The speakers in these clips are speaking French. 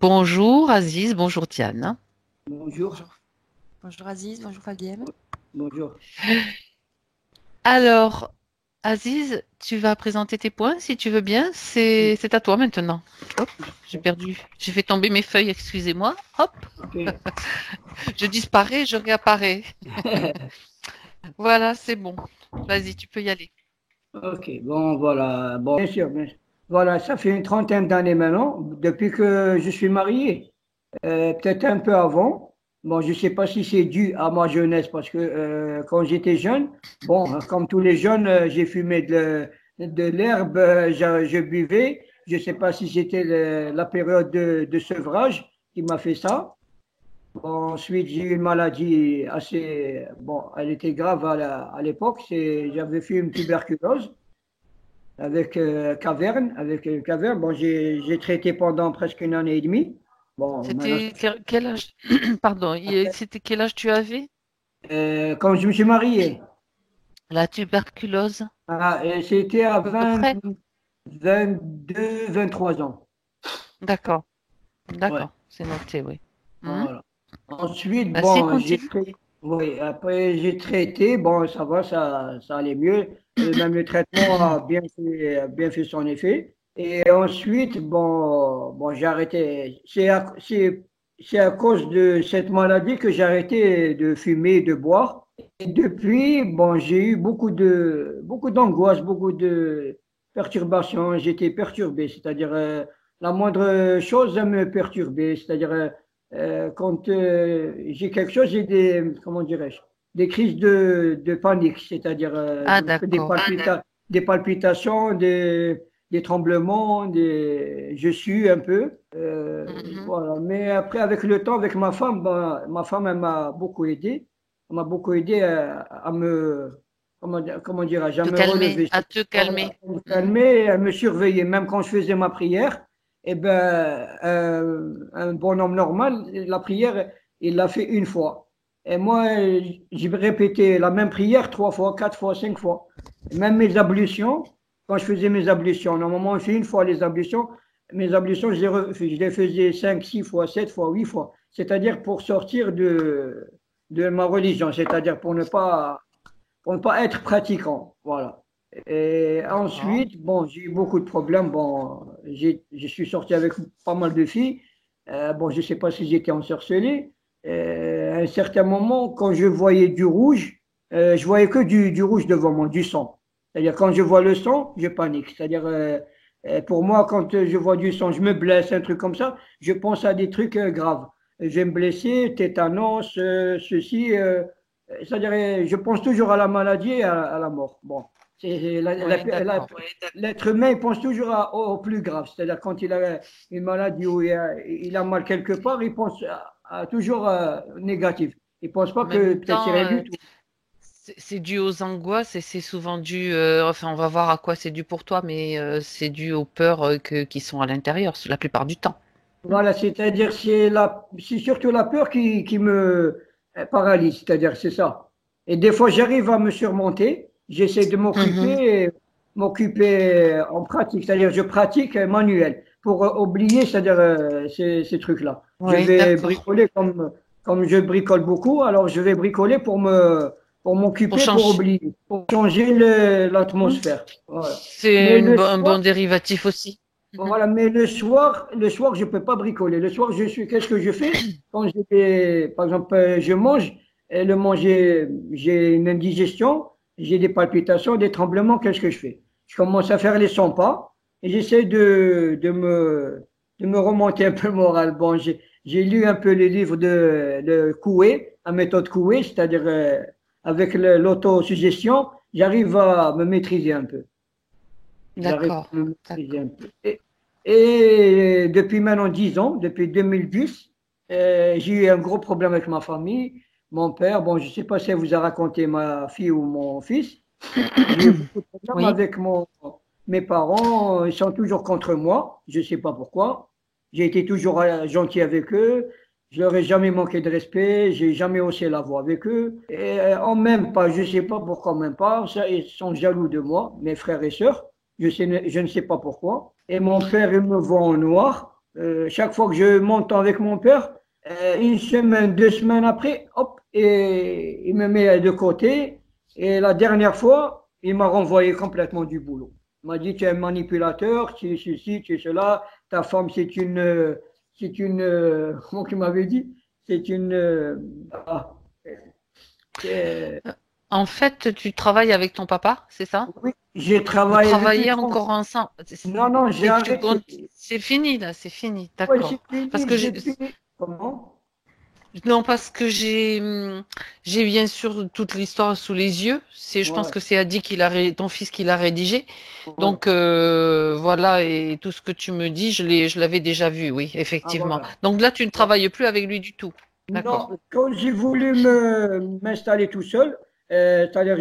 Bonjour Aziz, bonjour Diane. Bonjour, Bonjour. Bonjour Aziz, bonjour Fabienne. bonjour. Alors, Aziz, tu vas présenter tes points si tu veux bien. C'est à toi maintenant. Hop, j'ai perdu. J'ai fait tomber mes feuilles, excusez-moi. Hop, Ok. je disparais, je réapparais. Voilà, c'est bon. Vas-y, tu peux y aller. Ok, bon, voilà. Bon, bien sûr, bien sûr. Voilà, ça fait une trentaine d'années maintenant, depuis que je suis marié. Peut-être un peu avant. Bon, je ne sais pas si c'est dû à ma jeunesse, parce que quand j'étais jeune, bon, comme tous les jeunes, j'ai fumé de l'herbe, je buvais. Je ne sais pas si c'était la période de sevrage qui m'a fait ça. Bon, ensuite, j'ai eu une maladie assez, bon, elle était grave à l'époque. J'avais fait une tuberculose avec caverne. Bon, j'ai traité pendant presque une année et demie. Bon, maintenant, C'était quel âge? Pardon, c'était quel âge tu avais? quand je me suis marié, La tuberculose, c'était à à peu près? 22, 23 ans. D'accord, Ouais, d'accord, c'est noté, oui. Hmm. voilà. Ensuite, Vas-y, bon, continue. oui, après j'ai traité, bon, ça va, ça allait mieux. Même le traitement a bien fait son effet. Et ensuite, bon, j'ai arrêté. C'est à cause de cette maladie que j'ai arrêté de fumer, de boire. Et depuis, bon, j'ai eu beaucoup d'angoisse, beaucoup de perturbations. J'étais perturbé, c'est-à-dire la moindre chose me perturbait, c'est-à-dire quand j'ai quelque chose, j'ai comment dirais-je, des crises de panique, c'est-à-dire Ah, d'accord. des palpitations, des tremblements, je sue un peu. Mhm. Voilà. Mais après, avec le temps, avec ma femme, ben, ma femme, elle m'a beaucoup aidé. Elle m'a beaucoup aidé à me, comment dirais-je, à Te me calmer, relever. à te Voilà, calmer. à me Mhm. calmer, à me surveiller. Même quand je faisais ma prière, eh ben, un bonhomme normal, la prière, il l'a fait une fois. Et moi, j'ai répété la même prière trois fois, quatre fois, cinq fois. Et même mes ablutions, quand je faisais mes ablutions, normalement, je fais une fois les ablutions. Mes ablutions, je les faisais cinq, six fois, sept fois, huit fois. C'est-à-dire pour sortir de ma religion, c'est-à-dire pour ne pas être pratiquant. Voilà. Et D'accord. ensuite, bon, j'ai eu beaucoup de problèmes. Bon, je suis sorti avec pas mal de filles. Bon, je ne sais pas si j'étais ensorcelé. À un certain moment, quand je voyais du rouge, je voyais que du rouge devant moi, du sang. C'est-à-dire, quand je vois le sang, je panique. C'est-à-dire, pour moi, quand je vois du sang, je me blesse, un truc comme ça, je pense à des trucs graves. Je vais me blesser, tétanos, ceci. C'est-à-dire, je pense toujours à la maladie et à la mort. Bon, Oui, d'accord. l'être humain, il pense toujours au plus grave. C'est-à-dire, quand il a une maladie ou il a mal quelque part, il pense toujours négatif. Il pense pas En même que peut-être c'est temps, rien du tout. c'est dû aux angoisses et c'est souvent dû, enfin, on va voir à quoi c'est dû pour toi, mais c'est dû aux peurs qui sont à l'intérieur, la plupart du temps. Hmm. Voilà, c'est-à-dire, c'est surtout la peur qui me paralyse. C'est-à-dire, c'est ça. Et des fois, j'arrive à me surmonter. J'essaie de Mhm. m'occuper en pratique. C'est-à-dire, je pratique manuel pour oublier, c'est-à-dire, ces trucs-là. Je Oui, vais d'accord. bricoler comme je bricole beaucoup. Alors, je vais bricoler pour Pour m'occuper, pour changer. oublier, pour changer Hmm. l'atmosphère. Voilà. C'est Mais le un soir, bon dérivatif aussi. Mhm. voilà, mais le soir, je peux pas bricoler. Le soir, qu'est-ce que je fais? Quand par exemple, je mange, et j'ai une indigestion, j'ai des palpitations, des tremblements, qu'est-ce que je fais? Je commence à faire les 100 pas et j'essaie de me remonter un peu le moral. Bon, j'ai lu un peu les livres de Coué, la méthode Coué, c'est-à-dire avec l'autosuggestion, j'arrive à me maîtriser un peu. J'arrive D'accord, à me maîtriser d'accord. un peu. Et depuis maintenant 10 ans, depuis 2010, j'ai eu un gros problème avec ma famille. Mon père, bon, je ne sais pas si elle vous a raconté ma fille ou mon fils. J'ai eu beaucoup de problèmes Oui, avec mes parents. Ils sont toujours contre moi. Je ne sais pas pourquoi. J'ai été toujours gentil avec eux. Je leur ai jamais manqué de respect. J'ai jamais haussé la voix avec eux. Et en même pas, je ne sais pas pourquoi même pas. Ça, ils sont jaloux de moi, mes frères et sœurs. Je ne sais pas pourquoi. Et mon père, il me voit en noir. Chaque fois que je monte avec mon père, une semaine, 2 semaines après, hop, et il me met de côté. Et la dernière fois, il m'a renvoyé complètement du boulot. Il m'a dit, tu es un manipulateur, tu es ceci, tu es cela, ta femme, comment tu m'avais dit? C'est une, ah, c'est- En fait, tu travailles avec ton papa, c'est ça? oui, j'ai Vous travaillé depuis travaillez 30. encore ensemble. Non, non, j'ai Et tu arrêté. comptes, c'est fini là, c'est fini, Ouais, c'est d'accord. Parce fini que depuis. Comment? non, parce que j'ai bien sûr toute l'histoire sous les yeux. Je pense Ouais, que c'est Adi ton fils qui l'a rédigé. ouais. Donc voilà, et tout ce que tu me dis, je l'avais déjà vu, oui, Ah, effectivement. voilà. Donc là, tu ne travailles plus avec lui du tout. D'accord. Non, quand j'ai voulu m'installer tout seul, c'est-à-dire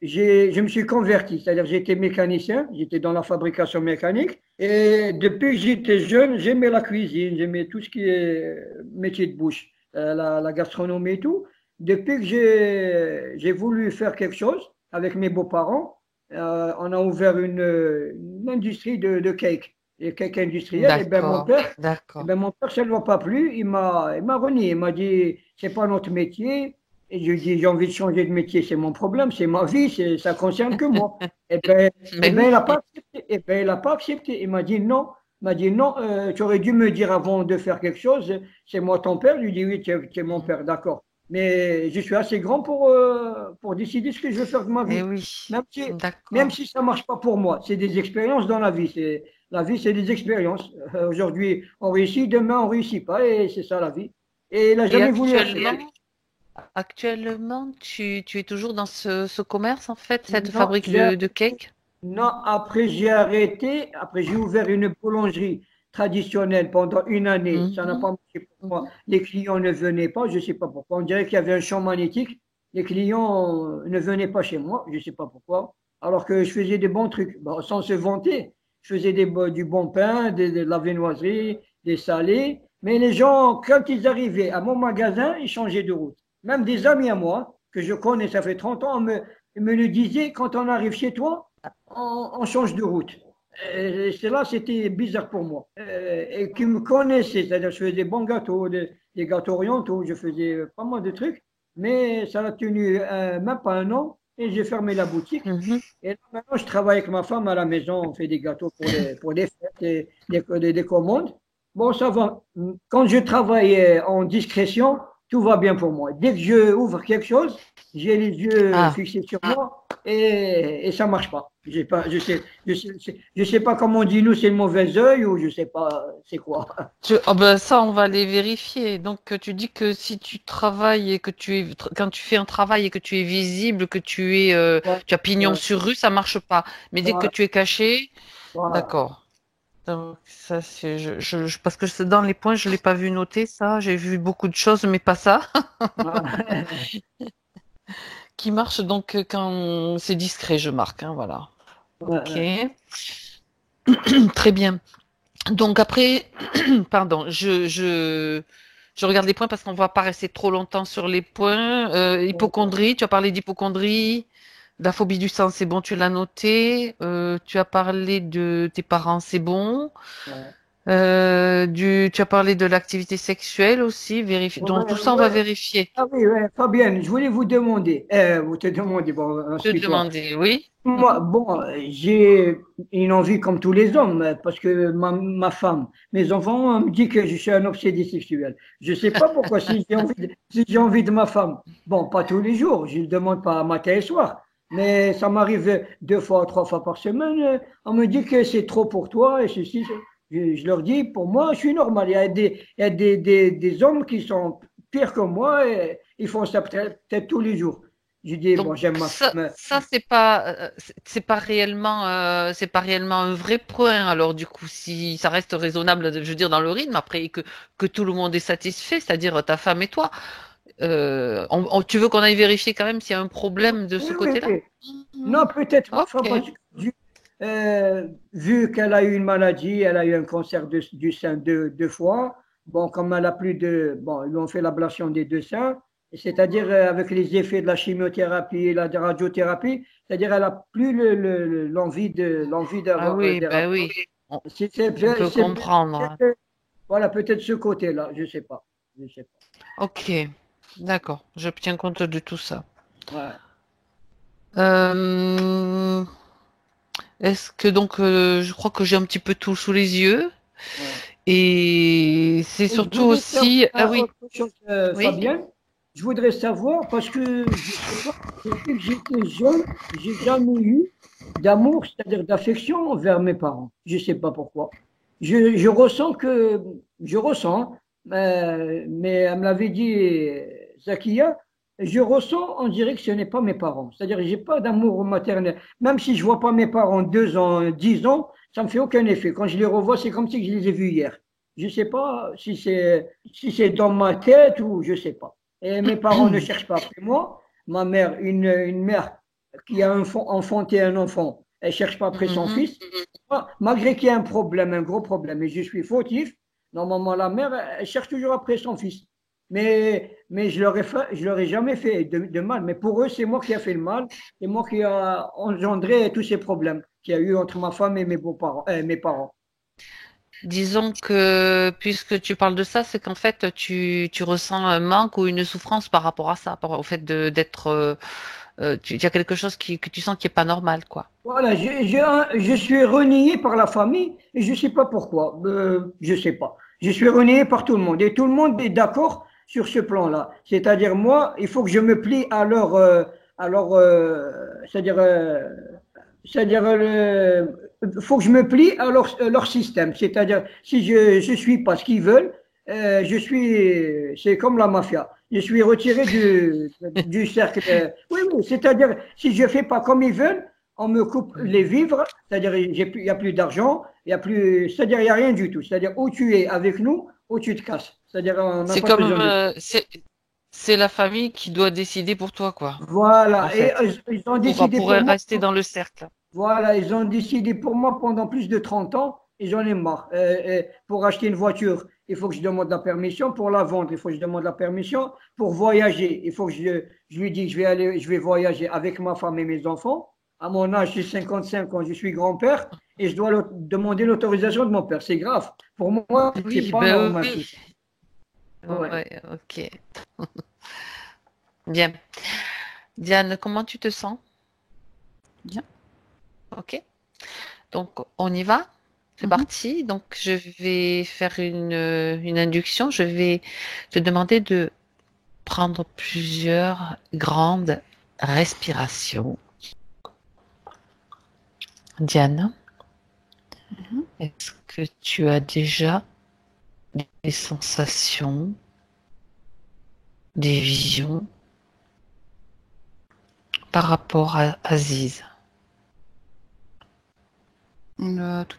je me suis converti, c'est-à-dire j'étais mécanicien, j'étais dans la fabrication mécanique et depuis que j'étais jeune, j'aimais la cuisine, j'aimais tout ce qui est métier de bouche, la gastronomie et tout. Depuis que j'ai voulu faire quelque chose avec mes beaux-parents, on a ouvert une industrie de cake, et cake industriel. Et ben mon D'accord. père eh D'accord. ben, mon père, ça ne lui a pas plu. Il m'a renié. Il m'a dit, c'est pas notre métier. Et je lui ai dit, j'ai envie de changer de métier. C'est mon problème, c'est ma vie, ça concerne que moi. Mais Il n'a oui. pas accepté. Il n'a pas accepté. Il m'a dit non. Il m'a dit non, tu aurais dû me dire avant de faire quelque chose. C'est moi ton père. Je lui ai dit oui, tu es mon père, d'accord. Mais je suis assez grand pour décider ce que je veux faire de ma Mais vie. oui. Même si, même D'accord. si ça ne marche pas pour moi, c'est des expériences dans la vie. La vie, c'est des expériences. Aujourd'hui, on réussit, demain, on réussit pas, et c'est ça la vie. Et il n'a Et jamais voulu accepter. actuellement, tu es toujours dans ce commerce, en fait, cette Non, fabrique de cake? non, après j'ai arrêté, après j'ai ouvert une boulangerie traditionnelle pendant une année. Ça n'a Mhm. pas marché pour moi. Mhm. Les clients ne venaient pas, je ne sais pas pourquoi. On dirait qu'il y avait un champ magnétique. Les clients ne venaient pas chez moi, je ne sais pas pourquoi. Alors que je faisais des bons trucs. Bon, sans se vanter, je faisais du bon pain, de la viennoiserie, des salés. Mais les gens, quand ils arrivaient à mon magasin, ils changeaient de route. Même des amis à moi, que je connais, ça fait 30 ans, ils me le disaient, quand on arrive chez toi, on change de route. Cela, c'était bizarre pour moi. Et qui me connaissaient, c'est-à-dire je faisais des bons gâteaux, des gâteaux orientaux, je faisais pas mal de trucs, mais ça a tenu même pas un an et j'ai fermé la boutique. Mhm. Et là, maintenant, je travaille avec ma femme à la maison, on fait des gâteaux pour les fêtes et des commandes. Bon, ça va. Quand je travaille en discrétion, tout va bien pour moi. Dès que je ouvre quelque chose, j'ai les yeux Ah. fixés sur moi et ça marche pas. J'ai pas, je sais pas comment on dit nous, c'est le mauvais œil ou je sais pas c'est quoi. Oh ben ça, on va les vérifier. Donc, tu dis que si tu travailles et que quand tu fais un travail et que tu es visible, Voilà, tu as pignon voilà, sur rue, ça marche pas. Mais dès que voilà, tu es caché, voilà. d'accord. Donc, ça, parce que dans les points, je l'ai pas vu noter ça. J'ai vu beaucoup de choses, mais pas ça, qui marche. Donc, quand c'est discret, je marque, hein, voilà. Ok, Voilà. très bien. Donc après, pardon, je regarde les points parce qu'on va pas rester trop longtemps sur les points. Hypocondrie, tu as parlé d'hypocondrie, de la phobie du sang, c'est bon, tu l'as noté. Tu as parlé de tes parents, c'est bon. Ouais. Tu as parlé de l'activité sexuelle aussi, vérifie. Donc tout Ouais, ça, on va ouais. vérifier. Ah oui, ouais. Fabienne, je voulais vous demander, vous te demander, bon, Te ensuite toi. demander, oui. Moi, Mhm. bon, j'ai une envie comme tous les hommes, parce que ma femme, mes enfants me disent que je suis un obsédé sexuel. Je sais pas pourquoi, si j'ai envie de ma femme. Bon, pas tous les jours, je ne demande pas matin et soir, mais ça m'arrive 2 fois, 3 fois par semaine. On me dit que c'est trop pour toi et ceci. Je leur dis, pour moi, je suis normal. Il y a des hommes qui sont pires que moi et ils font ça peut-être tous les jours. Je dis, Donc bon, j'aime ma femme. ça c'est pas réellement un vrai point. Alors du coup, si ça reste raisonnable, je veux dire dans le rythme, après que tout le monde est satisfait, c'est-à-dire ta femme et toi, tu veux qu'on aille vérifier quand même s'il y a un problème de Oui, ce oui, côté-là? oui. Mhm. Non, peut-être ma femme, parce Ok. que vu qu'elle a eu une maladie, elle a eu un cancer du sein 2 fois. Bon, comme elle a plus de. Bon, ils lui ont fait l'ablation des 2 seins, c'est-à-dire avec les effets de la chimiothérapie et la radiothérapie, c'est-à-dire elle a plus l'envie Ah d'avoir oui, des ben rapports. oui, on, C'est c'est- on peut c'est- comprendre. c'est- Voilà, peut-être ce côté-là, je sais pas. Je sais Ok, d'accord. Je tiens compte de tout ça. pas. Euh, Est-ce que donc, je crois que j'ai un petit peu tout sous les yeux. Ouais, ouais. Et c'est Et je surtout voudrais aussi, ah savoir oui, autre chose, oui. Fabienne. Je voudrais savoir, parce que je sais pas, depuis que j'étais jeune, j'ai jamais eu d'amour, c'est-à-dire d'affection envers mes parents. Je sais pas pourquoi. Je ressens que, je ressens, mais elle me l'avait dit, Zakia, je ressens, on dirait que ce n'est pas mes parents. C'est-à-dire que j'ai pas d'amour maternel. Même si je vois pas mes parents 2 ans, 10 ans, ça me fait aucun effet. Quand je les revois, c'est comme si je les ai vus hier. Je sais pas si c'est dans ma tête ou je sais pas. Et mes parents ne cherchent pas après moi. Ma mère, une mère qui a enfanté un enfant, elle cherche pas après son Mhm. fils. Malgré qu'il y ait un problème, un gros problème, et je suis fautif, normalement la mère, elle cherche toujours après son fils. Mais je leur ai jamais fait de mal. Mais pour eux, c'est moi qui a fait le mal. C'est moi qui a engendré tous ces problèmes qu'il y a eu entre ma femme et mes beaux-parents, mes parents. Disons que, puisque tu parles de ça, c'est qu'en fait, tu ressens un manque ou une souffrance par rapport à ça, par rapport au fait d'être, il y a quelque chose que tu sens qui est pas normal, quoi. Voilà, je suis renié par la famille et je ne sais pas pourquoi. Je ne sais pas. Je suis renié par tout le monde et tout le monde est d'accord sur ce plan-là. C'est-à-dire, moi, il faut que je me plie à leur, c'est-à-dire, faut que je me plie à leur système. C'est-à-dire, si je suis pas ce qu'ils veulent, c'est comme la mafia. Je suis retiré du cercle. Oui, oui, c'est-à-dire, si je fais pas comme ils veulent, on me coupe les vivres, c'est-à-dire il n'y a plus d'argent, il y a plus, c'est-à-dire il n'y a rien du tout. C'est-à-dire où tu es avec nous, où tu te casses. C'est-à-dire on n'a C'est pas comme, besoin de. c'est la famille qui doit décider pour toi, quoi, en Voilà, et fait, ils ont pour, décidé pour pour moi. rester dans le cercle. Voilà, ils ont décidé pour moi pendant plus de 30 ans et j'en ai marre. Pour acheter une voiture, il faut que je demande la permission. Pour la vendre, il faut que je demande la permission. Pour voyager, il faut que je lui dis que je vais voyager avec ma femme et mes enfants. À mon âge, j'ai 55 ans, je suis grand-père et je dois demander l'autorisation de mon père. C'est grave. Pour moi, c'est Oui, pas ben normal tout oui. ça. Ouais. Ouais, ok. Bien. Diane, comment tu te sens? Bien. Ok. Donc, on y va. C'est Mhm. parti. Donc, je vais faire une induction. Je vais te demander de prendre plusieurs grandes respirations. Diane, Mhm. est-ce que tu as déjà des sensations, des visions par rapport à Aziz? Tout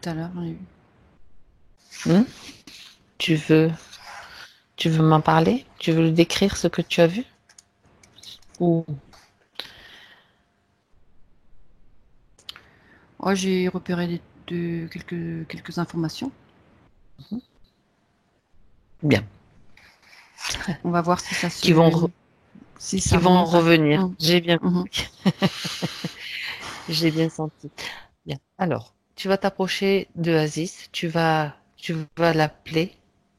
à l'heure, j'en ai eu. Hmm. Tu veux, tu veux m'en parler? Tu veux le décrire ce que tu as vu? Ou Ouais, j'ai repéré quelques informations. bien, On va voir qui vont si qui ça vont remonte à. revenir. Mhm. J'ai bien Mhm. compris. J'ai bien senti. Bien. Alors, tu vas t'approcher de Aziz, tu vas l'appeler,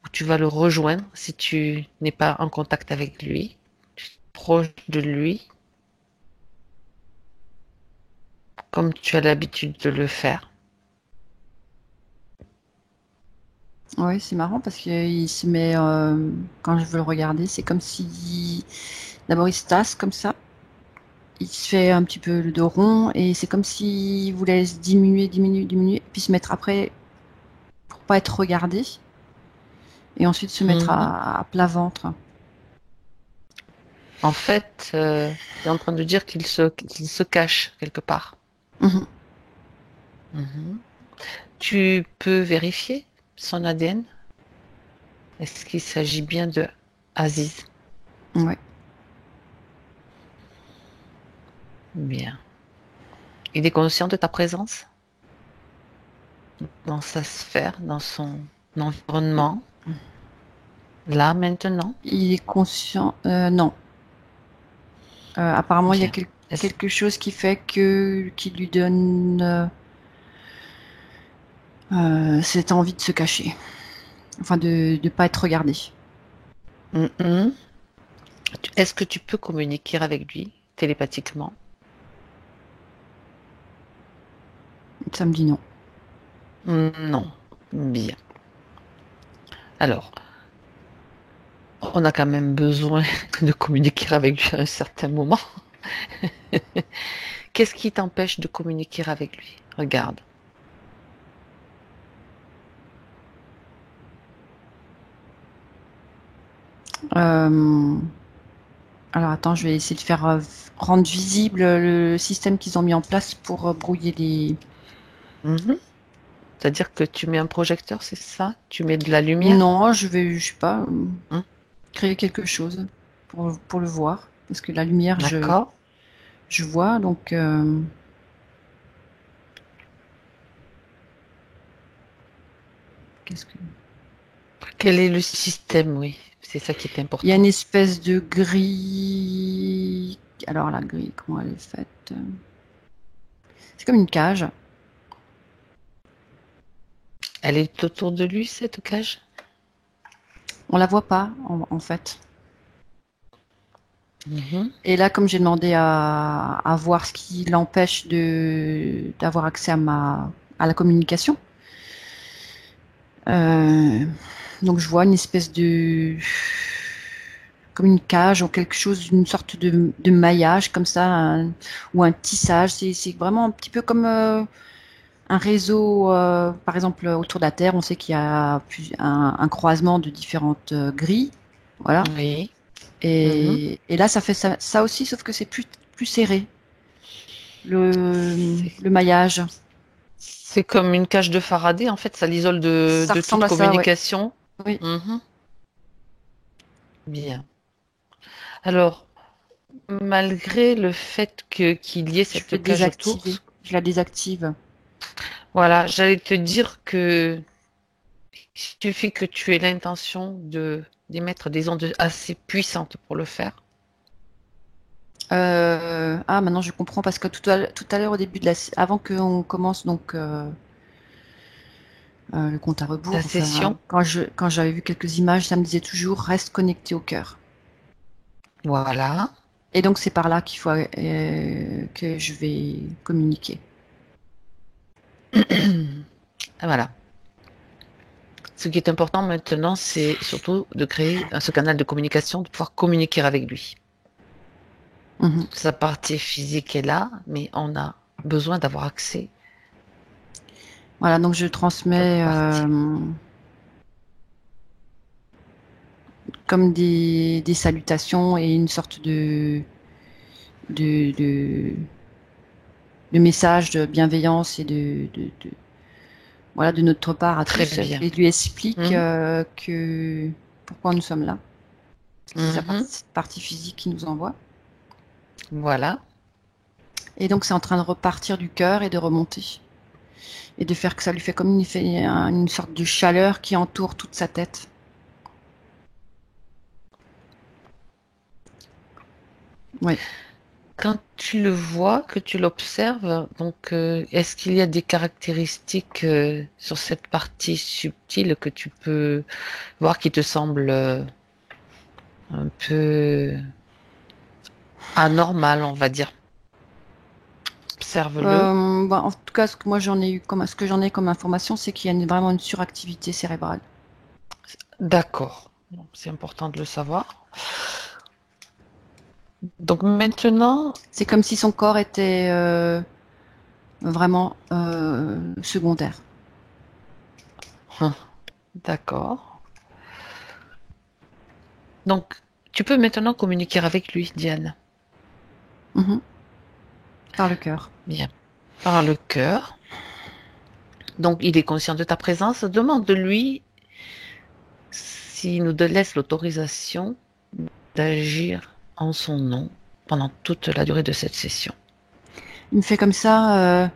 ou tu vas le rejoindre si tu n'es pas en contact avec lui. Tu t'approches de lui, comme tu as l'habitude de le faire. Ouais, c'est marrant parce qu'il se met, quand je veux le regarder, c'est comme si d'abord il se tasse comme ça, il se fait un petit peu le dos rond et c'est comme s'il voulait se diminuer, puis se mettre après pour pas être regardé et ensuite se mettre Mhm. à plat ventre. En fait, tu es en train de dire qu'il se cache quelque part. Mhm. Mhm. Tu peux vérifier son ADN? Est-ce qu'il s'agit bien de Aziz? Ouais. Bien. Il est conscient de ta présence dans sa sphère, dans son environnement, là, maintenant? Il est conscient. Non. Apparemment, il y a Bien. Est-ce- quelque chose qui fait qui lui donne cette envie de se cacher. Enfin, de ne pas être regardé. Mhm. Est-ce que tu peux communiquer avec lui télépathiquement? Ça me dit non. Non. Bien. Alors, on a quand même besoin de communiquer avec lui à un certain moment. Qu'est-ce qui t'empêche de communiquer avec lui? Regarde. Euh, Alors attends, je vais essayer de faire rendre visible le système qu'ils ont mis en place pour brouiller les. Mhm. C'est-à-dire que tu mets un projecteur, c'est ça? Tu mets de la lumière? Non, je sais pas, Hein. créer quelque chose pour le voir. Parce que la lumière, D'accord. je vois, donc qu'est-ce que. Quel est le système? Oui, c'est ça qui est Il y a important. une espèce de grille. Alors la grille, comment elle est faite? C'est comme une cage. Elle est autour de lui, cette cage? On la voit pas, en fait. Mhm. Et là, comme j'ai demandé à voir ce qui l'empêche d'avoir accès à la communication, euh, donc je vois une espèce de comme une cage ou quelque chose, une sorte de maillage comme ça, ou un tissage. C'est vraiment un petit peu comme un réseau, par exemple autour de la Terre, on sait qu'il y a un croisement de différentes grilles, voilà. Oui. Mhm. Et là, ça fait ça aussi, sauf que c'est plus serré, C'est le maillage. c'est comme une cage de Faraday, en fait, ça l'isole Ça de toute ressemble à ça, ouais. communication. Oui, Mhm. Bien. Alors, malgré le fait qu'il y ait je vais cette cage autour, désactiver. Je la désactive. voilà, j'allais te dire que il suffit que tu aies l'intention d'émettre des ondes assez puissantes pour le faire. Ah, maintenant je comprends parce que tout à l'heure au début avant qu'on commence donc le compte à La rebours, enfin session, quand j'avais vu quelques images, ça me disait toujours reste connecté au cœur. voilà. Et donc c'est par là qu'il faut que je vais communiquer. Voilà. Ce qui est important maintenant, c'est surtout de créer ce canal de communication, de pouvoir communiquer avec lui. Mhm. Sa partie physique est là, mais on a besoin d'avoir accès Voilà, donc je à l'autre transmets partie. comme des salutations et une sorte de, de, de message de bienveillance et voilà, de notre part à Très tous bien. et lui explique Mhm. que pourquoi nous sommes là. Parce que c'est sa Mhm. partie physique qui nous envoie. Voilà. Et donc c'est en train de repartir du cœur et de remonter. Et de faire que ça lui fait comme une sorte de chaleur qui entoure toute sa tête. Oui. Quand tu le vois, que tu l'observes, donc est-ce qu'il y a des caractéristiques sur cette partie subtile que tu peux voir qui te semblent un peu anormales, on va dire? Observe-le. Bah, en tout cas, ce que j'en ai comme information, c'est qu'il y a vraiment une suractivité cérébrale. D'accord. Bon, c'est important de le savoir. Donc maintenant, C'est comme si son corps était vraiment secondaire. hum, d'accord. Donc tu peux maintenant communiquer avec lui, Diane. Mhm. Par le cœur. Bien. Par le cœur. Donc il est conscient de ta présence. Demande-lui s'il nous laisse l'autorisation d'agir en son nom pendant toute la durée de cette session. Il me fait comme ça.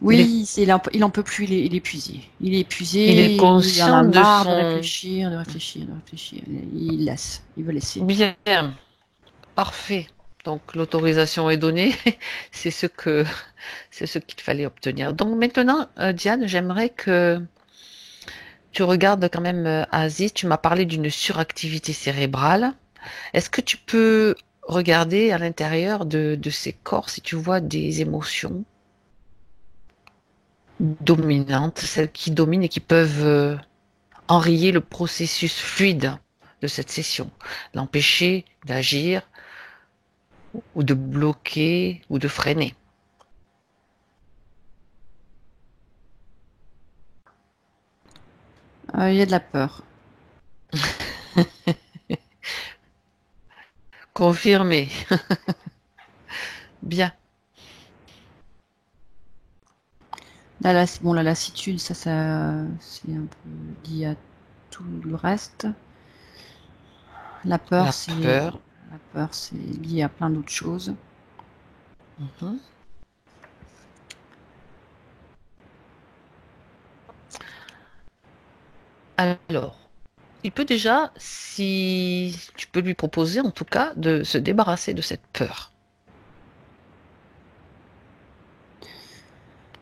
Il est, Oui, il en peut plus, il est épuisé. Il est il est épuisé, il en a conscient de marre de son réfléchir, de réfléchir, de réfléchir. Il laisse, il veut laisser. bien. Parfait. Donc l'autorisation est donnée. C'est ce que c'est ce qu'il fallait obtenir. Donc maintenant, Diane, j'aimerais que tu regardes quand même, Aziz, tu m'as parlé d'une suractivité cérébrale. Est-ce que tu peux regarder à l'intérieur de ces corps si tu vois des émotions dominantes, celles qui dominent et qui peuvent enrayer le processus fluide de cette session, l'empêcher d'agir ou de bloquer ou de freiner. Il y a de la peur. Confirmé. Bien. Bon, la lassitude, ça, c'est un peu lié à tout le reste. La peur, La peur. c'est lié à plein d'autres choses. Mhm. Alors, il peut déjà, si tu peux lui proposer en tout cas, de se débarrasser de cette peur,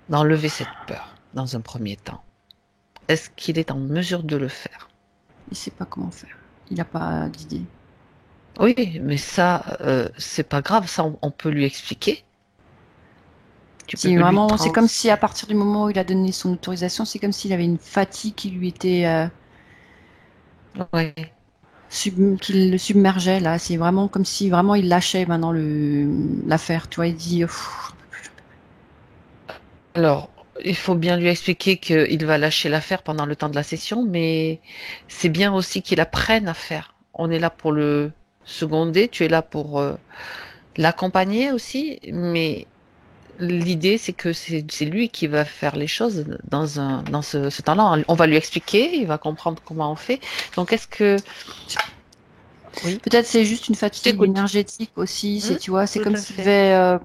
d'enlever cette peur dans un premier temps. Est-ce qu'il est en mesure de le faire? Il sait pas comment faire. Il n'a pas d'idée. Oui, mais ça, c'est pas grave, ça, on peut lui expliquer. Tu peux C'est lui vraiment, c'est trans... comme si à partir du moment où il a donné son autorisation, c'est comme s'il avait une fatigue qui lui était Ouais. qui le submergeait là. C'est vraiment comme si vraiment il lâchait maintenant l'affaire. Tu vois, il dit, Alors, il faut bien lui expliquer qu'il va lâcher l'affaire pendant le temps de la session, mais c'est bien aussi qu'il apprenne à faire. On est là pour le seconder, tu es là pour l'accompagner aussi, mais l'idée, c'est que c'est lui qui va faire les choses dans ce temps-là. On va lui expliquer, il va comprendre comment on fait. Donc, est-ce que... Oui, peut-être c'est juste une je fatigue t'écoute. énergétique aussi. C'est, tu vois, c'est Tout comme à s'il fait. devait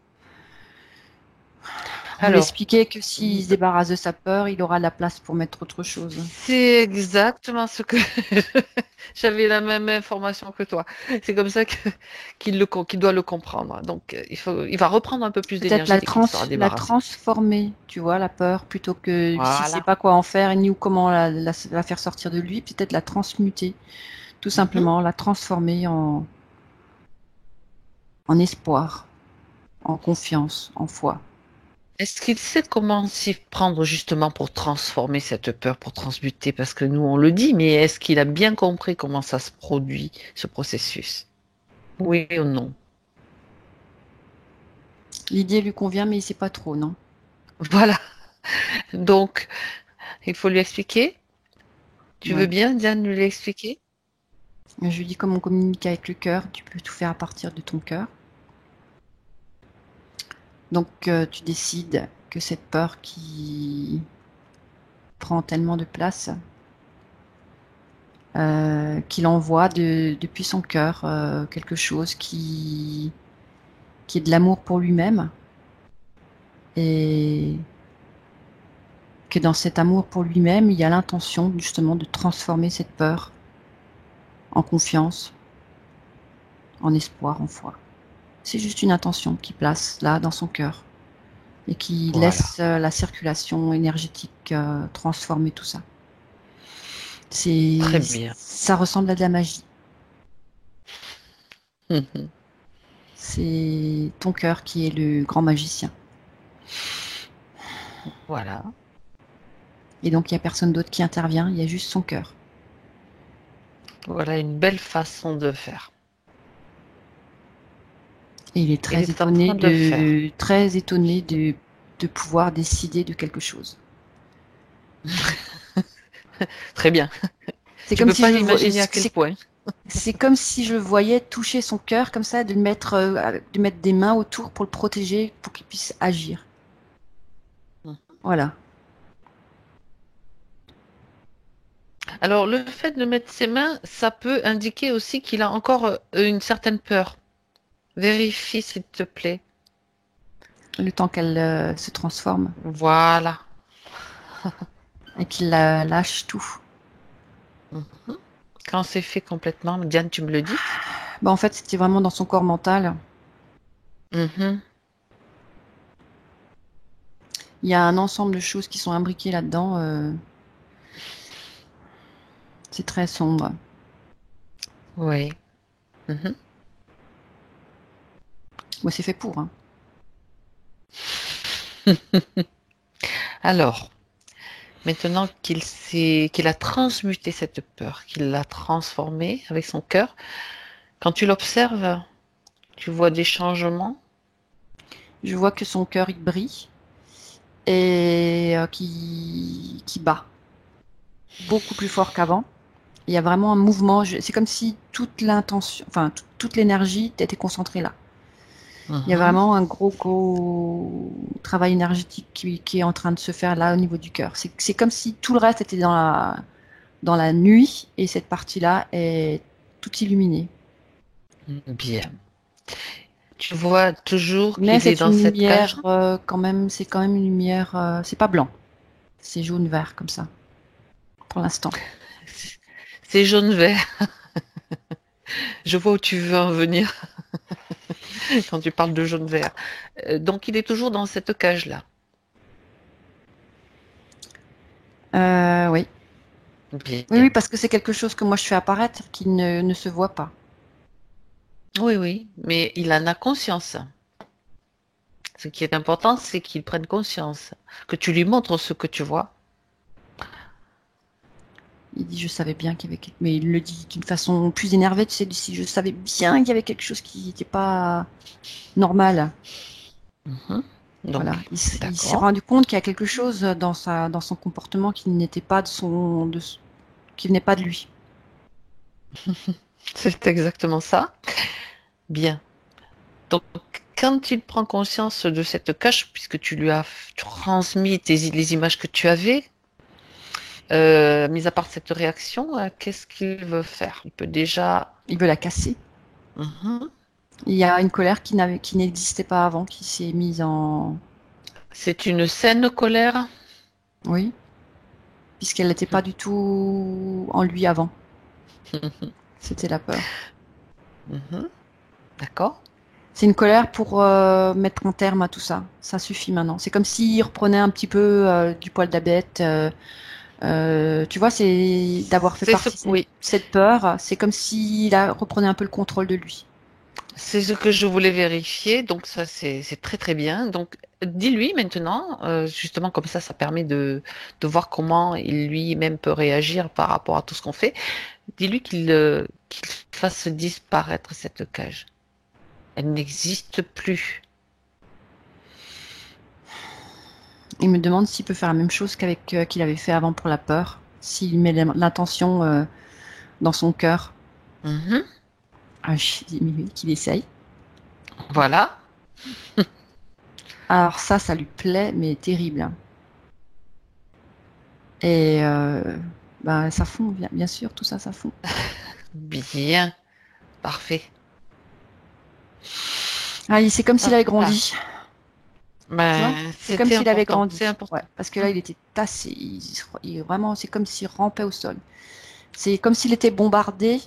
lui Alors, expliquer que s'il se débarrasse de sa peur, il aura la place pour mettre autre chose. c'est exactement ce que j'avais la même information que toi. C'est comme ça qu'il doit le comprendre. Donc, il va reprendre un peu plus Peut-être d'énergie dès qu'il sera la débarrassé. transformer, tu vois, la peur, plutôt que s'il sait Voilà. pas quoi en faire ni comment la faire sortir de lui, peut-être la transmuter, tout Mhm. simplement, la transformer en espoir, en confiance, en foi. Est-ce qu'il sait comment s'y prendre justement pour transformer cette peur, pour transmuter? Parce que nous, on le dit, mais est-ce qu'il a bien compris comment ça se produit, ce processus? Oui ou non? L'idée lui convient, mais il sait pas trop, non? Voilà. Donc, il faut lui expliquer. Tu veux Ouais. bien, Diane, lui expliquer? Je lui dis comme on communique avec le cœur, tu peux tout faire à partir de ton cœur. Donc tu décides que cette peur qui prend tellement de place, qu'il envoie depuis son cœur quelque chose qui est de l'amour pour lui-même et que dans cet amour pour lui-même, il y a l'intention justement de transformer cette peur en confiance, en espoir, en foi. C'est juste une intention qu'il place là dans son cœur et qui Voilà. laisse la circulation énergétique transformer tout ça. Très bien. Ça ressemble à de la magie. Mhm. C'est ton cœur qui est le grand magicien. Voilà. Et donc il n'y a personne d'autre qui intervient, il y a juste son cœur. Voilà une belle façon de faire. Et il est Il est en train de le faire. très étonné de pouvoir décider de quelque chose. Très bien. C'est Tu comme peux si pas imaginer à quel point. c'est comme si je le voyais toucher son cœur comme ça, de mettre des mains autour pour le protéger, pour qu'il puisse agir. Voilà. Alors, le fait de mettre ses mains, ça peut indiquer aussi qu'il a encore une certaine peur. Vérifie, s'il te plaît. Le temps qu'elle se transforme Voilà. et qu'il lâche tout. Mhm. Quand c'est fait complètement, Diane, tu me le dis. Bah, en fait, c'était vraiment dans son corps mental. Mhm. Il y a un ensemble de choses qui sont imbriquées là-dedans. C'est très sombre. Oui. Mhm. Moi, c'est fait pour. Hein. Alors, maintenant qu'il a transmuté cette peur, qu'il l'a transformée avec son cœur, quand tu l'observes, tu vois des changements. Je vois que son cœur, il brille et qui bat beaucoup plus fort qu'avant. Il y a vraiment un mouvement. C'est comme si toute l'intention, enfin, toute l'énergie était concentrée là. Il y a Mhm. vraiment un gros travail énergétique qui est en train de se faire là au niveau du cœur. C'est comme si tout le reste était dans la nuit et cette partie-là est toute illuminée. Bien. Tu vois toujours Mais qu'il est c'est dans une cette cage. lumière quand même, c'est quand même une lumière, c'est pas blanc, c'est jaune-vert comme ça, pour l'instant. C'est jaune-vert. Je vois où tu veux en venir quand tu parles de jaune-vert. Donc, il est toujours dans cette cage-là. Oui. Oui, oui, Bien. parce que c'est quelque chose que moi je fais apparaître qui ne se voit pas. Oui, oui, mais il en a conscience. Ce qui est important, c'est qu'il prenne conscience, que tu lui montres ce que tu vois. Il dit, je savais bien qu'il y avait quelque... Mais il le dit d'une façon plus énervée, tu sais, si je savais bien qu'il y avait quelque chose qui n'était pas normal. Mhm. Donc, Voilà. Il s'est d'accord. rendu compte qu'il y a quelque chose dans son comportement qui n'était pas qui venait pas de lui. C'est exactement ça. Bien. Donc, quand il prend conscience de cette cache, puisque tu lui as transmis les images que tu avais, mis à part cette réaction, qu'est-ce qu'il veut faire? Il peut déjà. Il veut la casser. Mhm. Il y a une colère qui n'existait pas avant, qui s'est mise en... C'est une saine colère. Oui, puisqu'elle n'était pas du tout en lui avant. C'était la peur. Mhm. D'accord. C'est une colère pour mettre un terme à tout ça. Ça suffit maintenant. C'est comme s'il reprenait un petit peu du poil de la bête. Tu vois, c'est d'avoir fait C'est ce, partie de oui, cette peur. C'est comme s'il reprenait un peu le contrôle de lui. c'est ce que je voulais vérifier. Donc ça, c'est très très bien. Donc dis-lui maintenant, justement comme ça permet de voir comment il lui-même peut réagir par rapport à tout ce qu'on fait. Dis-lui qu'il fasse disparaître cette cage. Elle n'existe plus. Il me demande s'il peut faire la même chose qu'il avait fait avant pour la peur. S'il met l'intention dans son cœur. Mhm. Ah, je dis, mais oui, qu'il essaye. Voilà. Alors ça lui plaît, mais terrible. Hein. Et bah, ça fond, bien sûr, tout ça, ça fond. Bien. Parfait. Ah, c'est comme s'il avait Voilà. grandi. Tu vois? Ben, C'est comme c'était s'il avait important. C'est grandi. Ouais, important. parce que là, il était tassé. Vraiment, c'est comme s'il rampait au sol. C'est comme s'il était bombardé.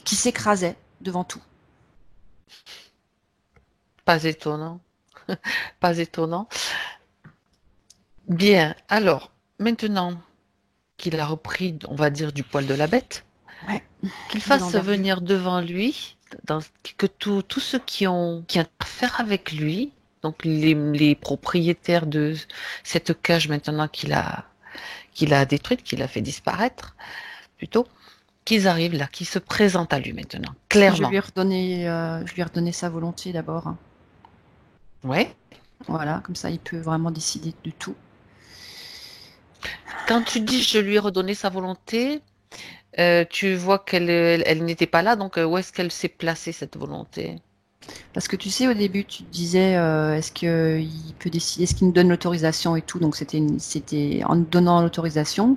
Qui s'écrasait devant tout. Pas étonnant. Pas étonnant. Bien. Alors, maintenant qu'il a repris, on va dire, du poil de la bête, Ouais, qu'il de fasse l'envergure. venir devant lui, que tous ceux qui ont affaire avec lui, donc les propriétaires de cette cage maintenant qu'il a détruite, qu'il a fait disparaître, plutôt, qu'ils arrivent là, qu'ils se présentent à lui maintenant, clairement. Je lui ai redonné sa volonté d'abord. Hein. Ouais. Voilà, comme ça, il peut vraiment décider de tout. Quand tu dis je lui ai redonné sa volonté, tu vois qu'elle n'était pas là, donc où est-ce qu'elle s'est placée cette volonté? Parce que tu sais, au début, tu te disais, est-ce qu'il peut décider, est-ce qu'il nous donne l'autorisation et tout. Donc, c'était en nous donnant l'autorisation,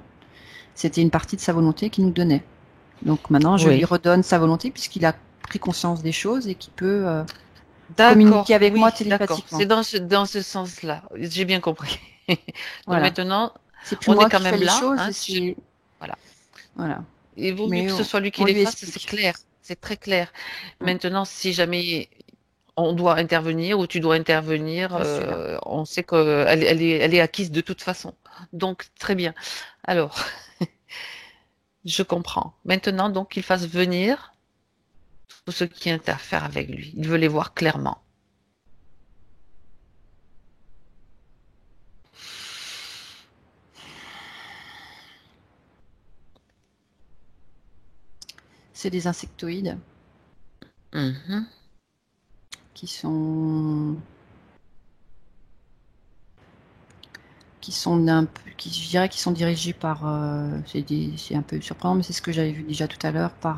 c'était une partie de sa volonté qu'il nous donnait. Donc, maintenant, je lui Oui. redonne sa volonté puisqu'il a pris conscience des choses et qu'il peut communiquer D'accord, avec moi oui, d'accord. télépathiquement. C'est dans ce sens-là. J'ai bien compris. Donc Voilà. maintenant, C'est plus on est moi quand qui fais même les là, choses, hein, voilà. Voilà. Il vaut mieux Mais que ce soit lui qui on les lui fasse, c'est explique. clair, c'est très clair. Mm. Maintenant, si jamais on doit intervenir ou tu dois intervenir, Je suis là. on sait qu'elle est acquise de toute façon. Donc, très bien. Alors, je comprends. Maintenant, donc, qu'il fasse venir tous ceux qui interfèrent avec lui. Il veut les voir clairement. C'est des insectoïdes Mhm. qui sont un peu, je dirais qu'ils sont dirigés par, c'est un peu surprenant, mais c'est ce que j'avais vu déjà tout à l'heure, par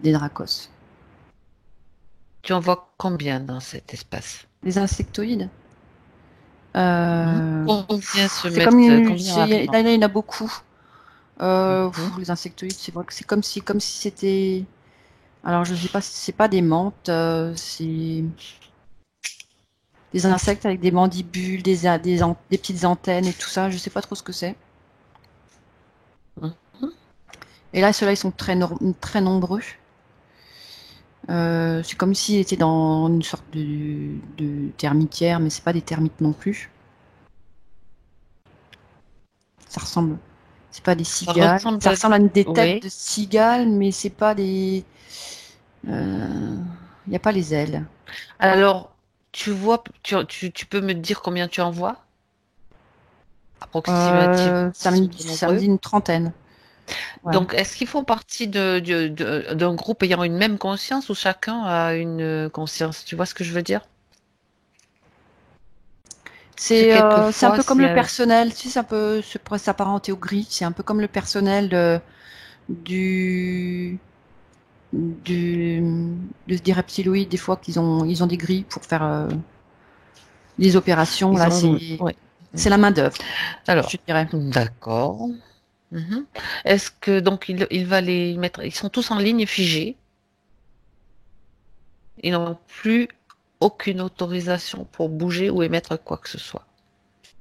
des dracos. Tu en vois combien dans cet espace? Les insectoïdes, Combien se c'est comme mettent, combien arrivent? là, il y en a beaucoup. Mhm. Les insectoïdes, c'est vrai que c'est comme si c'était. Alors, je sais pas si c'est pas des menthes, c'est des insectes avec des mandibules, des petites antennes et tout ça. Je sais pas trop ce que c'est. Mhm. Et là, ceux-là, ils sont très nombreux. C'est comme s'ils étaient dans une sorte de termitière, mais c'est pas des termites non plus. Ça ressemble. C'est pas des Ça cigales. ressemble Ça à... ressemble à des têtes Oui. de cigales, mais c'est pas des. Il n'y a pas les ailes. Alors, tu vois, tu peux me dire combien tu en vois? Approximativement, s'ils sont peu Ça me nombreux. dit une trentaine. Ouais. Donc, est-ce qu'ils font partie d'un groupe ayant une même conscience ou chacun a une conscience? Tu vois ce que je veux dire? Parce que C'est un quelquefois, peu comme s'il y le a... personnel, tu sais, ça peut se pourrait s'apparenter au gris. C'est un peu comme le personnel du, du, des reptiloïdes, des fois ils ont des grilles pour faire les opérations. Ils Là, ont... Ouais. c'est la main-d'œuvre, je Alors, dirais. d'accord. Mhm. Est-ce que donc il va les mettre... Ils sont tous en ligne figée. Ils n'ont plus aucune autorisation pour bouger ou émettre quoi que ce soit.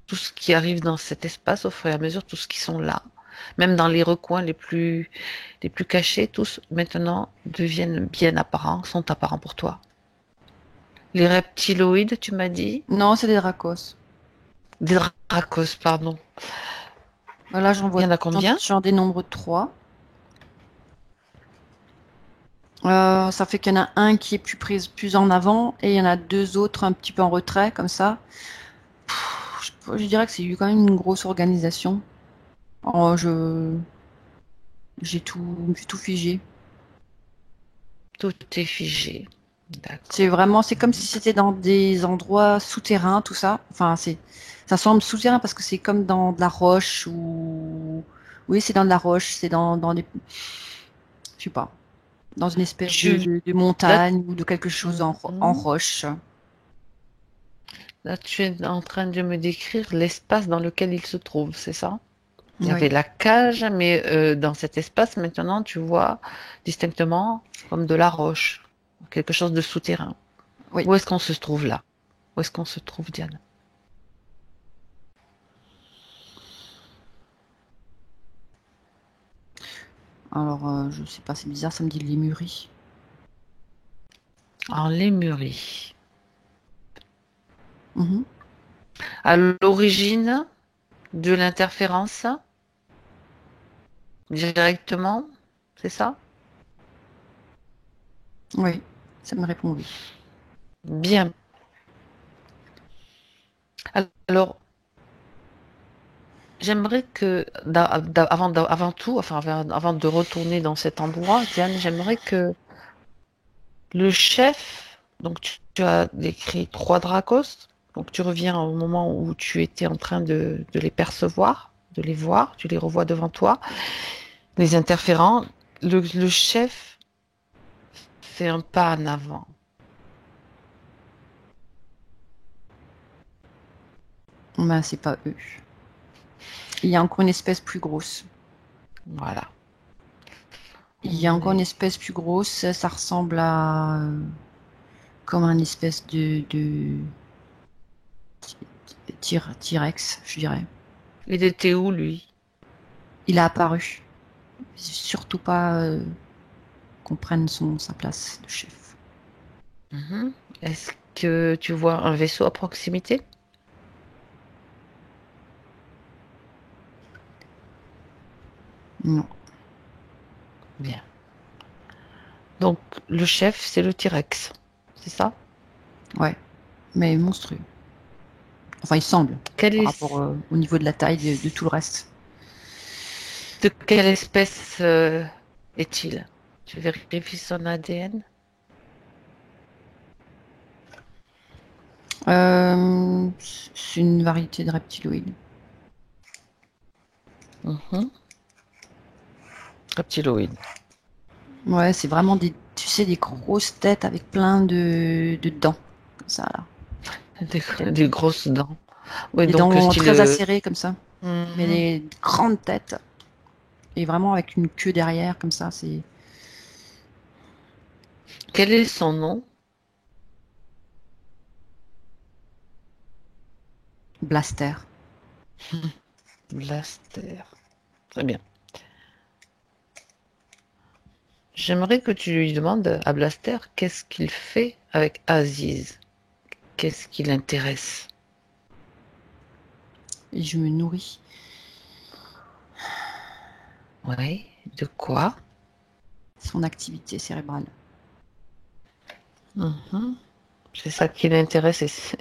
Tout ce qui arrive dans cet espace, au fur et à mesure, tous ceux qui sont là, même dans les recoins les plus cachés, tous maintenant deviennent bien apparents, sont apparents pour toi. Les reptiloïdes, tu m'as dit? Non, c'est des dracos. Des dracos, pardon. Là, Il y en a combien? j'en dénombre trois. Ça fait qu'il y en a un qui est plus en avant et il y en a deux autres un petit peu en retrait, comme ça. Je dirais que c'est quand même une grosse organisation. Oh, j'ai tout figé. Tout est figé. D'accord. C'est comme si c'était dans des endroits souterrains, tout ça. Enfin, ça semble souterrain parce que c'est comme dans de la roche ou, oui, c'est dans de la roche, c'est dans des, je sais pas, dans une espèce Tu, de là, montagne ou de quelque chose en mhm. roche. Là, tu es en train de me décrire l'espace dans lequel il se trouve, c'est ça? Il y Oui, avait la cage, mais dans cet espace, maintenant, tu vois distinctement comme de la roche, quelque chose de souterrain. oui. Où est-ce qu'on se trouve là? Où est-ce qu'on se trouve, Diane? Alors, je sais pas, c'est bizarre, ça me dit Lémurie. En Lémurie. Mhm. À l'origine de l'interférence, directement, c'est ça? Oui, ça me répond oui. Bien. Alors, j'aimerais que, avant tout, enfin, avant de retourner dans cet endroit, Diane, j'aimerais que le chef, donc tu as décrit trois dracos, donc tu reviens au moment où tu étais en train de les percevoir, de les voir, tu les revois devant toi, les interférents. Le chef fait un pas en avant. Ben, c'est pas eux. Il y a encore une espèce plus grosse. Voilà. Il y a On encore une est- espèce plus grosse, ça ressemble à comme un espèce de T-Rex, je dirais. Il était où, lui? Il a apparu. Surtout pas qu'on prenne sa place de chef. Mhm. Est-ce que tu vois un vaisseau à proximité? Non. Bien. Donc, le chef, c'est le T-Rex. C'est ça? Ouais, mais monstrueux. Enfin, il semble, Quelle par rapport est... au niveau de la taille de tout le reste. De quelle espèce est-il? Tu vérifies son ADN? C'est une variété de reptiloïdes. Mhm. Reptiloïde. Ouais, c'est vraiment des, tu sais, des grosses têtes avec plein de dents, comme ça, là. Des grosses dents. Oui, Des donc dents style... très acérées, comme ça. Mais mhm. des grandes têtes. Et vraiment avec une queue derrière, comme ça, c'est Quel est son nom? Blaster. Blaster. Très bien. J'aimerais que tu lui demandes à Blaster qu'est-ce qu'il fait avec Aziz. Qu'est-ce qui l'intéresse? Et je me nourris. Oui. De quoi? Son activité cérébrale. Mhm. C'est ça qui l'intéresse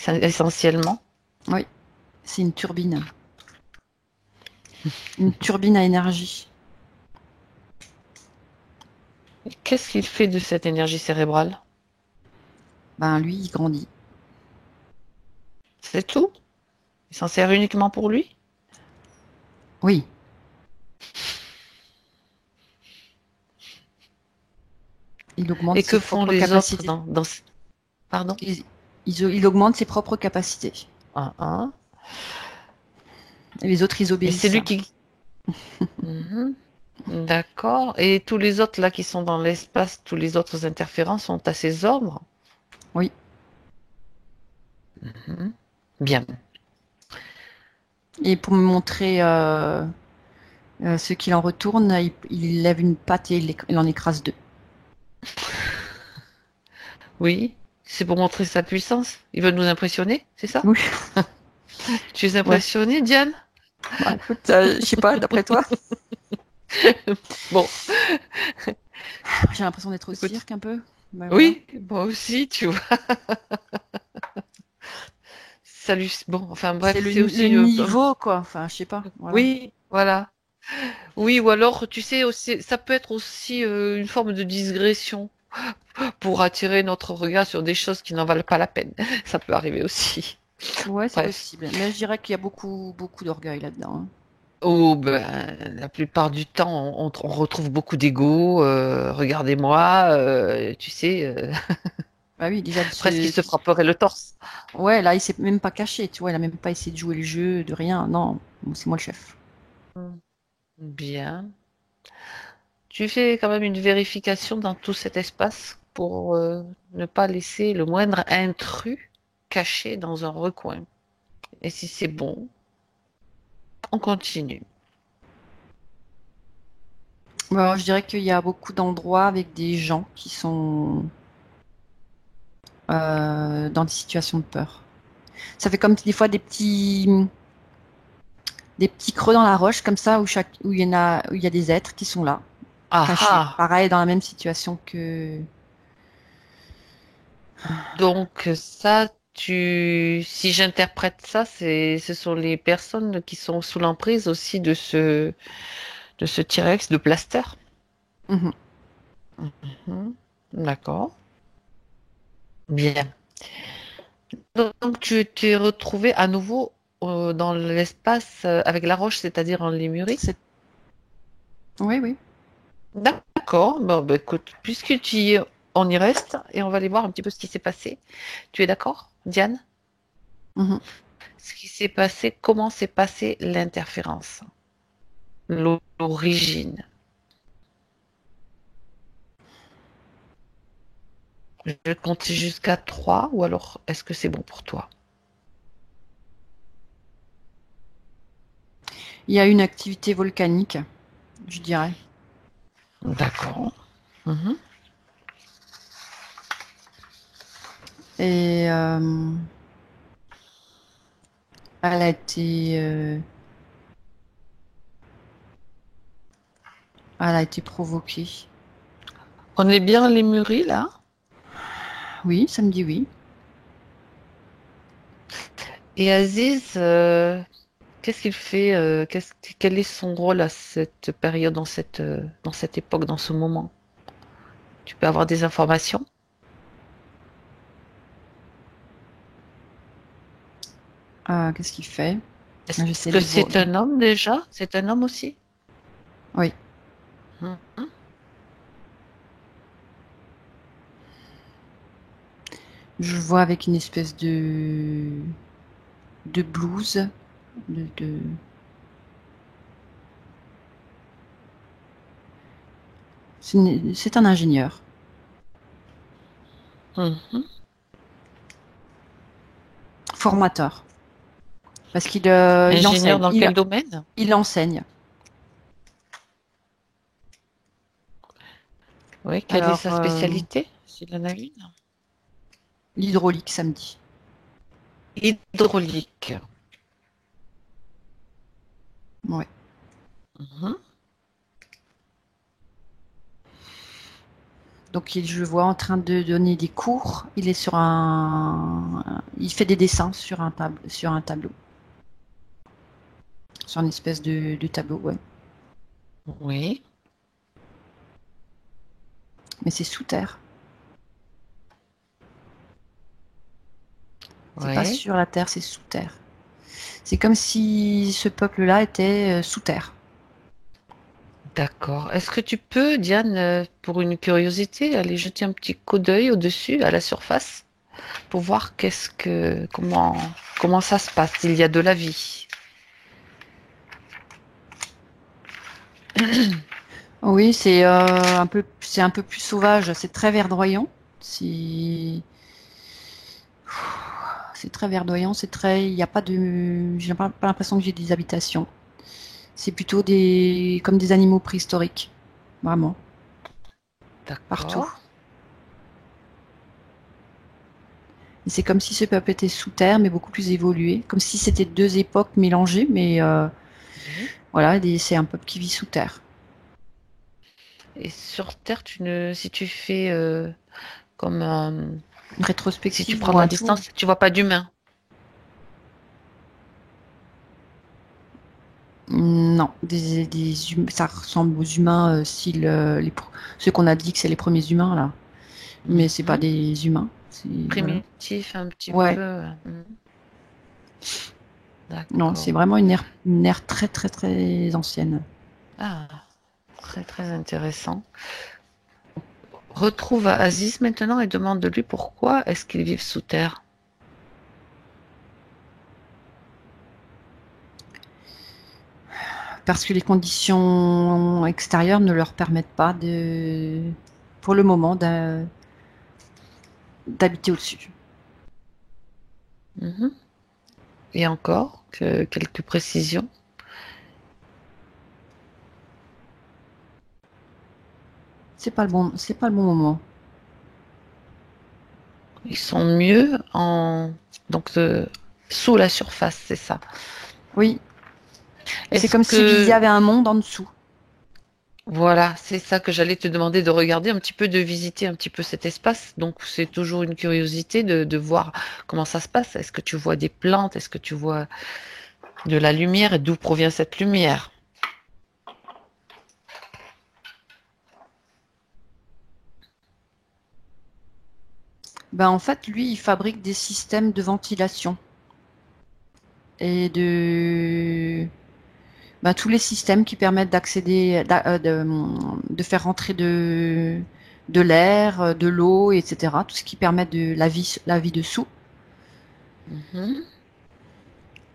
essentiellement. Oui, c'est une turbine. Une turbine à énergie. Et qu'est-ce qu'il fait de cette énergie cérébrale? Ben, lui, il grandit. C'est tout? Il s'en sert uniquement pour lui? Oui, il augmente Et que ses font propres les autres capacités. Pardon? Il augmente ses propres capacités. Ah, ah. Et les autres, ils Et c'est obéissent. lui qui... Mhm. D'accord. Et tous les autres là qui sont dans l'espace, tous les autres interférents sont à ses ordres? Oui. Mhm. Bien. Et pour me montrer ce qu'il en retourne, il lève une patte et il en écrase deux. Oui. C'est pour montrer sa puissance. Il veut nous impressionner, c'est ça? Oui, Tu es ouais. impressionnée, Diane? Bah, écoute, je sais pas, d'après toi, Bon, j'ai l'impression d'être au écoute. cirque un peu. Ben voilà. Oui, moi aussi, tu vois. Salut. Bon, enfin bref, C'est c'est le aussi. niveau, quoi. Enfin, je sais pas. Voilà. Oui, voilà. Oui, ou alors, tu sais, ça peut être aussi une forme de digression pour attirer notre regard sur des choses qui n'en valent pas la peine. Ça peut arriver aussi. Ouais, c'est Bref. possible. Mais je dirais qu'il y a beaucoup, beaucoup d'orgueil là-dedans, hein. Oh, ben, la plupart du temps, on retrouve beaucoup d'ego. Regardez-moi, tu sais, Bah oui, déjà, presque il se frapperait le torse. ouais, là, il s'est même pas caché, tu vois. Il a même pas essayé de jouer le jeu, de rien. Non, c'est moi le chef. Bien. Tu fais quand même une vérification dans tout cet espace pour ne pas laisser le moindre intrus caché dans un recoin. Et si c'est bon, on continue. Bon, alors, je dirais qu'il y a beaucoup d'endroits avec des gens qui sont dans des situations de peur. Ça fait comme des fois des petits creux dans la roche comme ça où où il y a des êtres qui sont là, Ah cachés. ah! Pareil dans la même situation que. Donc ça, si j'interprète ça, ce sont les personnes qui sont sous l'emprise aussi de ce T-Rex de Plaster. Mhm. Mhm. D'accord. Bien. Donc tu t'es retrouvé à nouveau dans l'espace avec la roche, c'est-à-dire en Lémurie. C'est- Oui, oui. D'accord. Bon, bah, écoute, puisque tu y es, on y reste et on va aller voir un petit peu ce qui s'est passé. Tu es d'accord, Diane? Mhm. Ce qui s'est passé, comment s'est passée l'interférence? L'origine. Je vais compter jusqu'à 3 ou alors est-ce que c'est bon pour toi? Il y a une activité volcanique, je dirais. D'accord. Mhm. Et elle a été, provoquée. On est bien les Lémurie, là? Oui, ça me dit oui. Et Aziz, qu'est-ce qu'il fait? Quel est son rôle à cette période, dans cette époque, dans ce moment? Tu peux avoir des informations? Qu'est-ce qu'il fait? Est-ce J'essaie que de voir. c'est un homme déjà? C'est un homme aussi? Oui, Mhm. je le vois avec une espèce de blouse, de... C'est un ingénieur, Mhm. formateur, parce qu'il il Ingénieur enseigne. dans quel domaine? Il enseigne. Oui, quelle est Alors, sa spécialité? S'il en a une? l'hydraulique samedi. Hydraulique. Ouais. Mhm. Donc je le vois en train de donner des cours. Il est il fait des dessins sur un tableau, sur une espèce de tableau, ouais. Oui, Mais c'est sous terre. C'est pas oui. sur la terre, c'est sous terre. C'est comme si ce peuple-là était sous terre. D'accord. Est-ce que tu peux, Diane, pour une curiosité, aller jeter un petit coup d'œil au-dessus, à la surface, pour voir comment ça se passe, s'il y a de la vie? Oui, c'est un peu plus sauvage. C'est très verdoyant. C'est c'est très verdoyant. Il n'y a pas de, j'ai pas l'impression que j'ai des habitations. C'est plutôt comme des animaux préhistoriques, vraiment, partout. D'accord. Et c'est comme si ce peuple était sous terre, mais beaucoup plus évolué, comme si c'était deux époques mélangées, mais Oui. voilà, c'est un peuple qui vit sous terre. Et sur Terre, si tu fais comme Une si tu rétrospective prends ou la un tour. distance, tu vois pas d'humain. Non, ça ressemble aux humains, style ceux qu'on a dit que c'est les premiers humains là, mais c'est pas Mhm. des humains. Voilà. Primitif un petit Ouais, peu. non, c'est D'accord. vraiment une ère très très très ancienne. Ah, très très intéressant. Retrouve Aziz maintenant et demande de lui pourquoi est-ce qu'ils vivent sous terre. Parce que les conditions extérieures ne leur permettent pas pour le moment, d'habiter au-dessus. Mhm. Et encore, quelques précisions. C'est pas le bon moment. Ils sont mieux sous la surface, c'est ça. Oui, c'est Est-ce comme s'il y que avait un monde en dessous. Voilà, c'est ça que j'allais te demander de regarder un petit peu, de visiter un petit peu cet espace. Donc c'est toujours une curiosité de voir comment ça se passe. Est-ce que tu vois des plantes? Est-ce que tu vois de la lumière? Et d'où provient cette lumière? Ben, en fait, lui, il fabrique des systèmes de ventilation et tous les systèmes qui permettent de faire rentrer de l'air, de l'eau, etc. Tout ce qui permet de la vie dessous. Mhm.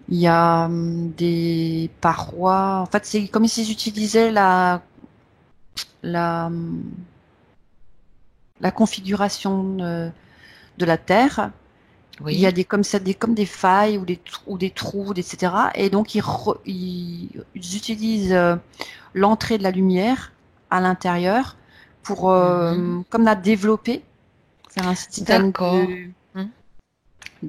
Il y a des parois. En fait, c'est comme s'ils utilisaient la, hum, la configuration de la Terre. Il y a Oui. comme des failles ou des trous, etc. Et donc, ils utilisent l'entrée de la lumière à l'intérieur pour Mhm. comme la développer, faire un système D'accord. Mhm.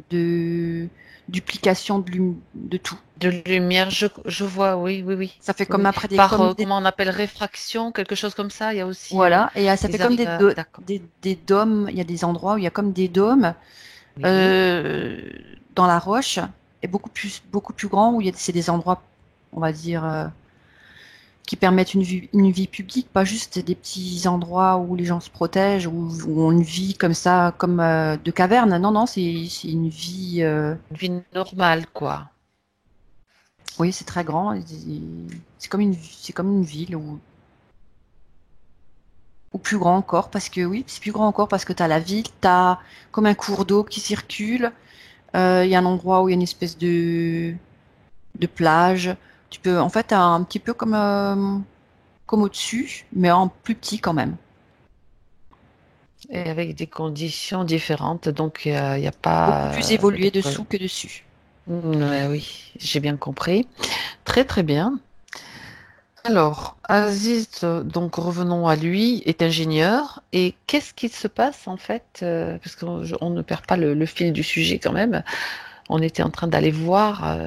de duplication de tout. De lumière, je vois, oui, oui, oui. Ça fait Oui, comme oui. après Par, comment on appelle, réfraction, quelque chose comme ça. Il y a aussi, voilà, et ça fait ils comme arrivent à, d'accord. des dômes. Il y a des endroits où il y a comme des dômes Oui, euh, dans la roche, et beaucoup plus grand où c'est des endroits, on va dire, qui permettent une vie publique, pas juste des petits endroits où les gens se protègent, où on vit comme ça, comme de caverne. Non, non, c'est une vie. une vie normale, quoi. Oui, c'est très grand. C'est comme une ville ou plus grand encore, parce que oui, c'est plus grand encore parce que tu as la ville, tu as comme un cours d'eau qui circule. Il y a un endroit où il y a une espèce de plage. Tu peux, en fait, t'as un petit peu comme au-dessus, mais en plus petit quand même. Et avec des conditions différentes, donc il y a Beaucoup plus pas évolué peut-être. dessous que dessus. Ouais, oui, j'ai bien compris. Très très bien. Alors, Aziz, donc revenons à lui, est ingénieur. Et qu'est-ce qui se passe en fait, parce qu'on ne perd pas le fil du sujet quand même. On était en train d'aller voir,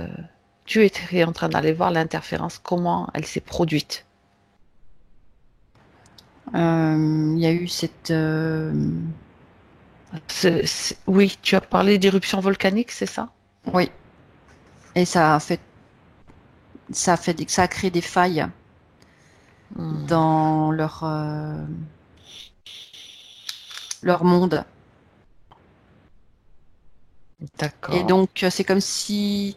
tu étais en train d'aller voir l'interférence, comment elle s'est produite. Il y a eu cette. Oui, tu as parlé d'éruption volcanique, c'est ça? Oui, et ça a créé des failles Hmm, dans leur monde. Et d'accord. donc, c'est comme si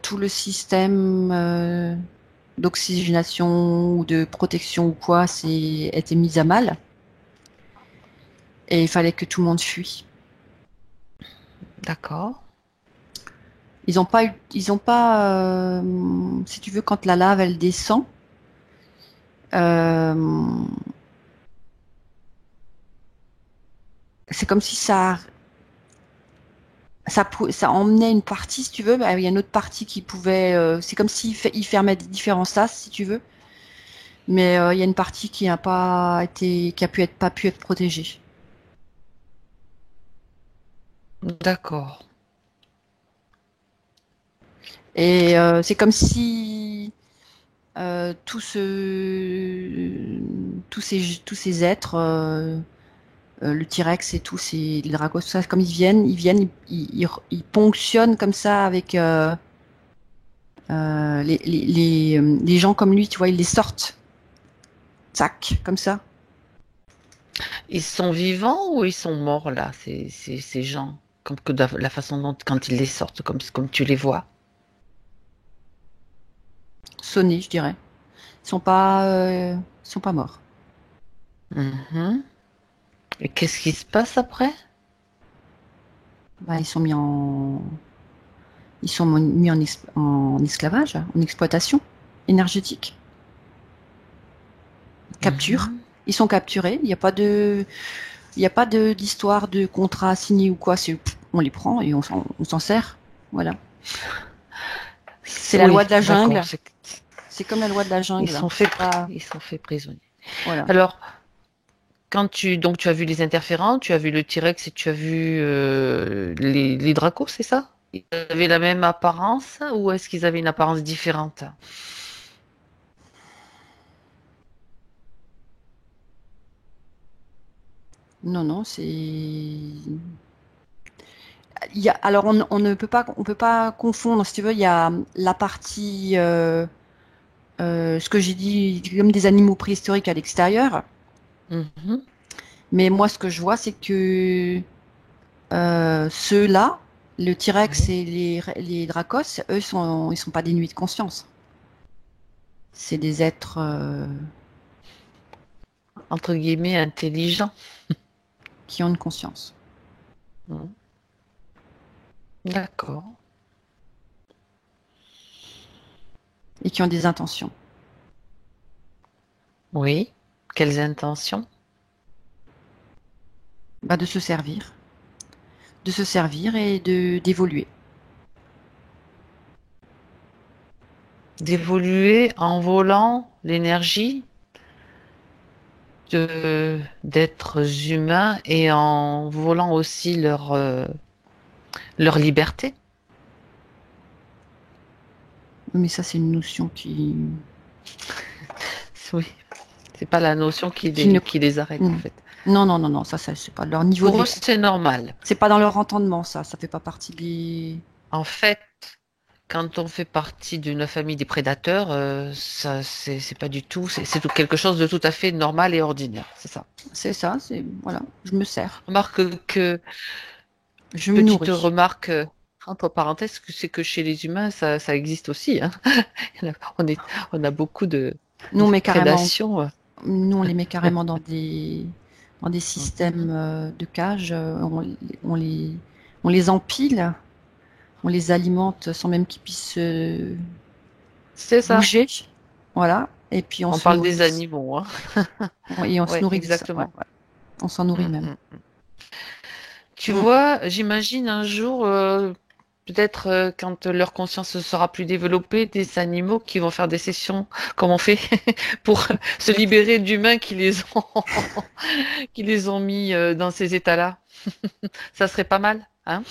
tout le système d'oxygénation ou de protection ou quoi était mis à mal. Et il fallait que tout le monde fuit. D'accord. Ils ont pas, si tu veux, quand la lave elle descend, euh, c'est comme si ça emmenait une partie, si tu veux, bah, il y a une autre partie qui pouvait, c'est comme il fermait différents sas, si tu veux, mais il y a une partie qui n'a pas été, qui a pu être, pas pu être protégée. D'accord. Et c'est comme si tous ces êtres, le T-Rex et les dragons, tout ça, comme ils ponctionnent comme ça avec les gens comme lui, tu vois, ils les sortent, tac, comme ça. Ils sont vivants ou ils sont morts là, ces gens, comme que la façon dont quand ils les sortent, comme tu les vois. Sonnés, je dirais. Ils sont pas morts. Mhm. Et qu'est-ce qui se passe après? Bah, ils sont mis en esclavage, en exploitation énergétique, capture. Mhm. Ils sont capturés. Il n'y a pas d'histoire de contrat signé ou quoi. On les prend et on s'en sert. Voilà. C'est la loi Oui, de la d'accord. jungle. C'est comme la loi de la jungle. C'est pas, Ils sont faits prisonniers. voilà. Alors, donc tu as vu les interférents, tu as vu le T-Rex et tu as vu les dracos, c'est ça? Ils avaient la même apparence ou est-ce qu'ils avaient une apparence différente? Non, non, alors on peut pas confondre, si tu veux, il y a la partie, ce que j'ai dit, comme des animaux préhistoriques à l'extérieur. Mhm. Mais moi, ce que je vois, c'est que ceux-là, le T-Rex Oui. et les Dracos, eux, ils sont pas dénués de conscience. C'est des êtres Entre guillemets, intelligents. qui ont une conscience Mhm. D'accord. et qui ont des intentions. Oui. Quelles intentions? Bah, de se servir et de d'évoluer. D'évoluer en volant l'énergie d'êtres humains et en volant aussi leur Leur liberté. Mais ça, c'est une notion Oui, c'est pas la notion ne... qui les arrête en fait. Non, non, non, non, ça c'est pas leur niveau Pour de... eux, c'est normal. C'est pas dans leur entendement, ça fait pas partie des... En fait, quand on fait partie d'une famille des prédateurs, ça, c'est pas du tout, c'est tout quelque chose de tout à fait normal et ordinaire, c'est ça. C'est ça, voilà, je me sers. Remarque que, Je me petite nourris. remarque, entre parenthèses, c'est que chez les humains, ça existe aussi, hein. On a beaucoup de Nous, on met carrément, prédation. nous, on les met carrément dans des systèmes de cage. On les empile, on les alimente sans même qu'ils puissent C'est ça. bouger. Voilà. Et puis on On se parle nourrit. des animaux, hein. Et on se Ouais, nourrit de ça. exactement. Ouais, ouais. On s'en nourrit Mm, même. mm. Tu vois, j'imagine un jour, peut-être quand leur conscience sera plus développée, des animaux qui vont faire des sessions, comme on fait, pour se libérer d'humains qui les ont mis dans ces états-là. Ça serait pas mal, hein?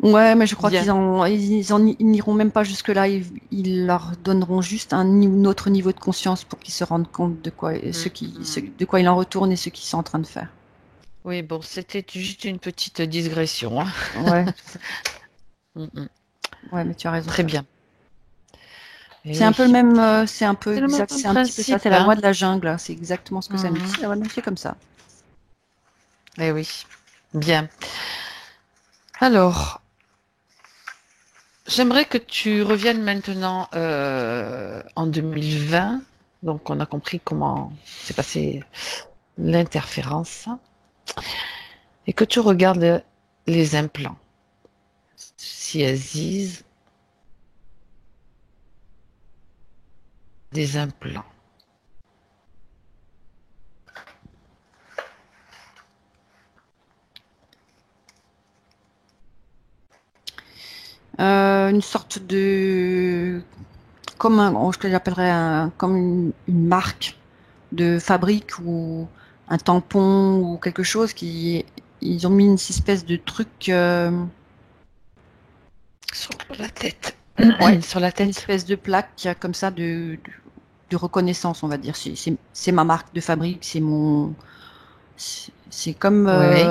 Ouais, mais je crois Bien. ils n'iront même pas jusque-là. Ils leur donneront juste un autre niveau de conscience pour qu'ils se rendent compte de quoi, de quoi il en retourne et ce qu'ils sont en train de faire. Oui, bon, c'était juste une petite digression, hein. Ouais, Mm, mm. ouais, mais tu as raison. Très bien. Eh C'est un oui, peu le même, c'est un peu c'est le même exact, c'est un petit peu ça. principe, C'est la loi hein. de la jungle. C'est exactement ce que ça me dit. Mhm. C'est la loi de la jungle, c'est comme ça. Eh oui, bien. Alors, j'aimerais que tu reviennes maintenant en 2020. Donc, on a compris comment s'est passée l'interférence et que tu regardes les implants. Si Aziz, des implants. Une sorte de, ce que j'appellerais comme une marque de fabrique ou un tampon ou quelque chose ils ont mis une espèce de truc, Sur la tête. ouais, Sur la une tête. espèce de plaque comme ça de reconnaissance, on va dire. C'est ma marque de fabrique, c'est comme, Oui.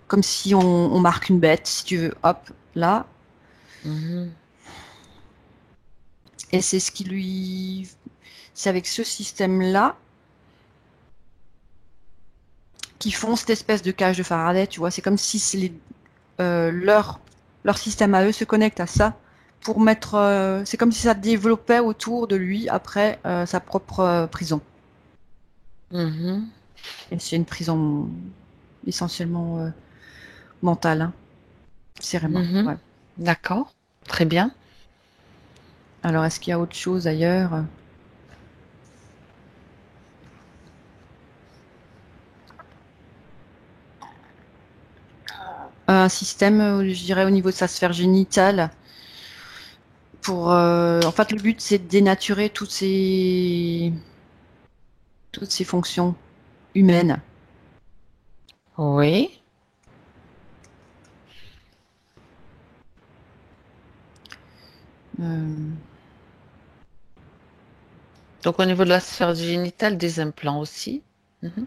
comme si on marque une bête, si tu veux, hop, là. Mhm. Et c'est avec ce système-là qu'ils font cette espèce de cage de Faraday, tu vois. C'est comme si leur système à eux se connecte à ça pour mettre. C'est comme si ça développait autour de lui après sa propre prison. Mhm. Et c'est une prison essentiellement mentale, hein, cérébrale. Mhm. Ouais. D'accord. Très bien. Alors, est-ce qu'il y a autre chose ailleurs? Un système, je dirais, au niveau de sa sphère génitale. En fait, le but, c'est de dénaturer toutes ces fonctions humaines. Oui. Euh, Donc, au niveau de la sphère génitale, des implants aussi. Mhm.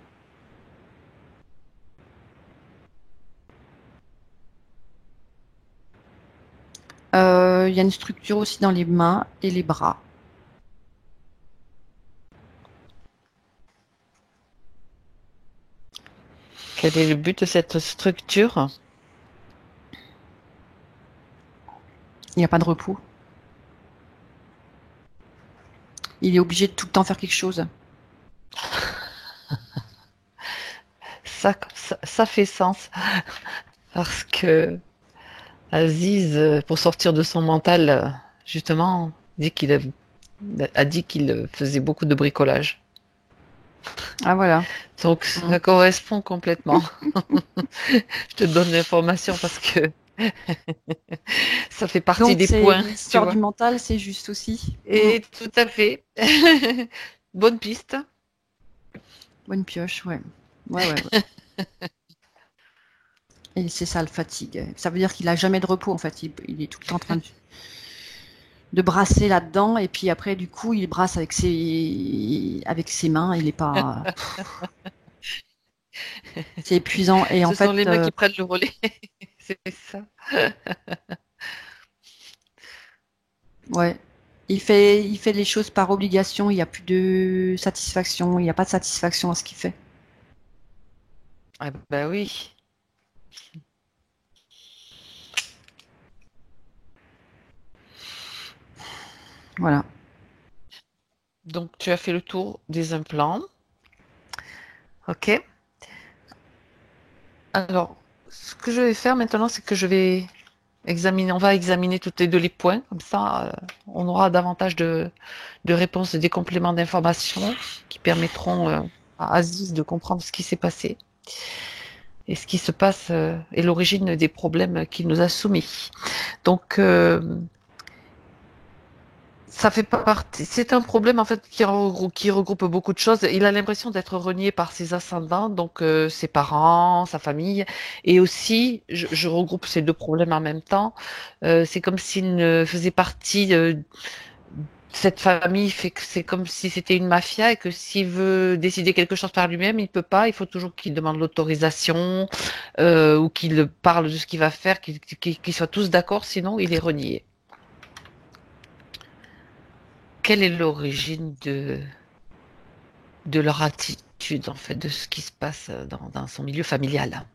Il y a une structure aussi dans les mains et les bras. Quel est le but de cette structure? Il n'y a pas de repos. Il est obligé de tout le temps faire quelque chose. Ça fait sens parce que Aziz, pour sortir de son mental, justement, a dit qu'il faisait beaucoup de bricolage. Ah voilà. Donc, Mm. ça correspond complètement. Je te donne l'information parce que ça fait partie Donc des c'est points, tu l'histoire du vois. mental, c'est juste aussi. Mm. Et tout à fait. Bonne piste. Bonne pioche, ouais. Ouais, ouais, ouais. Et c'est ça le fatigue. Ça veut dire qu'il a jamais de repos en fait. Il est tout le temps en train de brasser là-dedans et puis après du coup il brasse avec ses mains. Il est pas. C'est épuisant et en Ce sont fait les mains qui prennent le relais. C'est ça. ouais. Il fait les choses par obligation. Il n'y a plus de satisfaction. Il n'y a pas de satisfaction à ce qu'il fait. Ah bah oui. Voilà. Donc tu as fait le tour des implants. Ok. Alors, ce que je vais faire maintenant, c'est que on va examiner toutes les deux les points. Comme ça, on aura davantage de réponses et des compléments d'informations qui permettront à Aziz de comprendre ce qui s'est passé et ce qui se passe et l'origine des problèmes qu'il nous a soumis. Donc, ça fait partie. C'est un problème en fait qui regroupe beaucoup de choses. Il a l'impression d'être renié par ses ascendants, donc ses parents, sa famille, et aussi, je regroupe ces deux problèmes en même temps. C'est comme s'il ne faisait partie. Cette famille fait que c'est comme si c'était une mafia et que s'il veut décider quelque chose par lui-même, il peut pas. Il faut toujours qu'il demande l'autorisation ou qu'il parle de ce qu'il va faire, qu'ils soient tous d'accord, sinon il est renié. Quelle est l'origine de leur attitude, en fait, de ce qui se passe dans son milieu familial?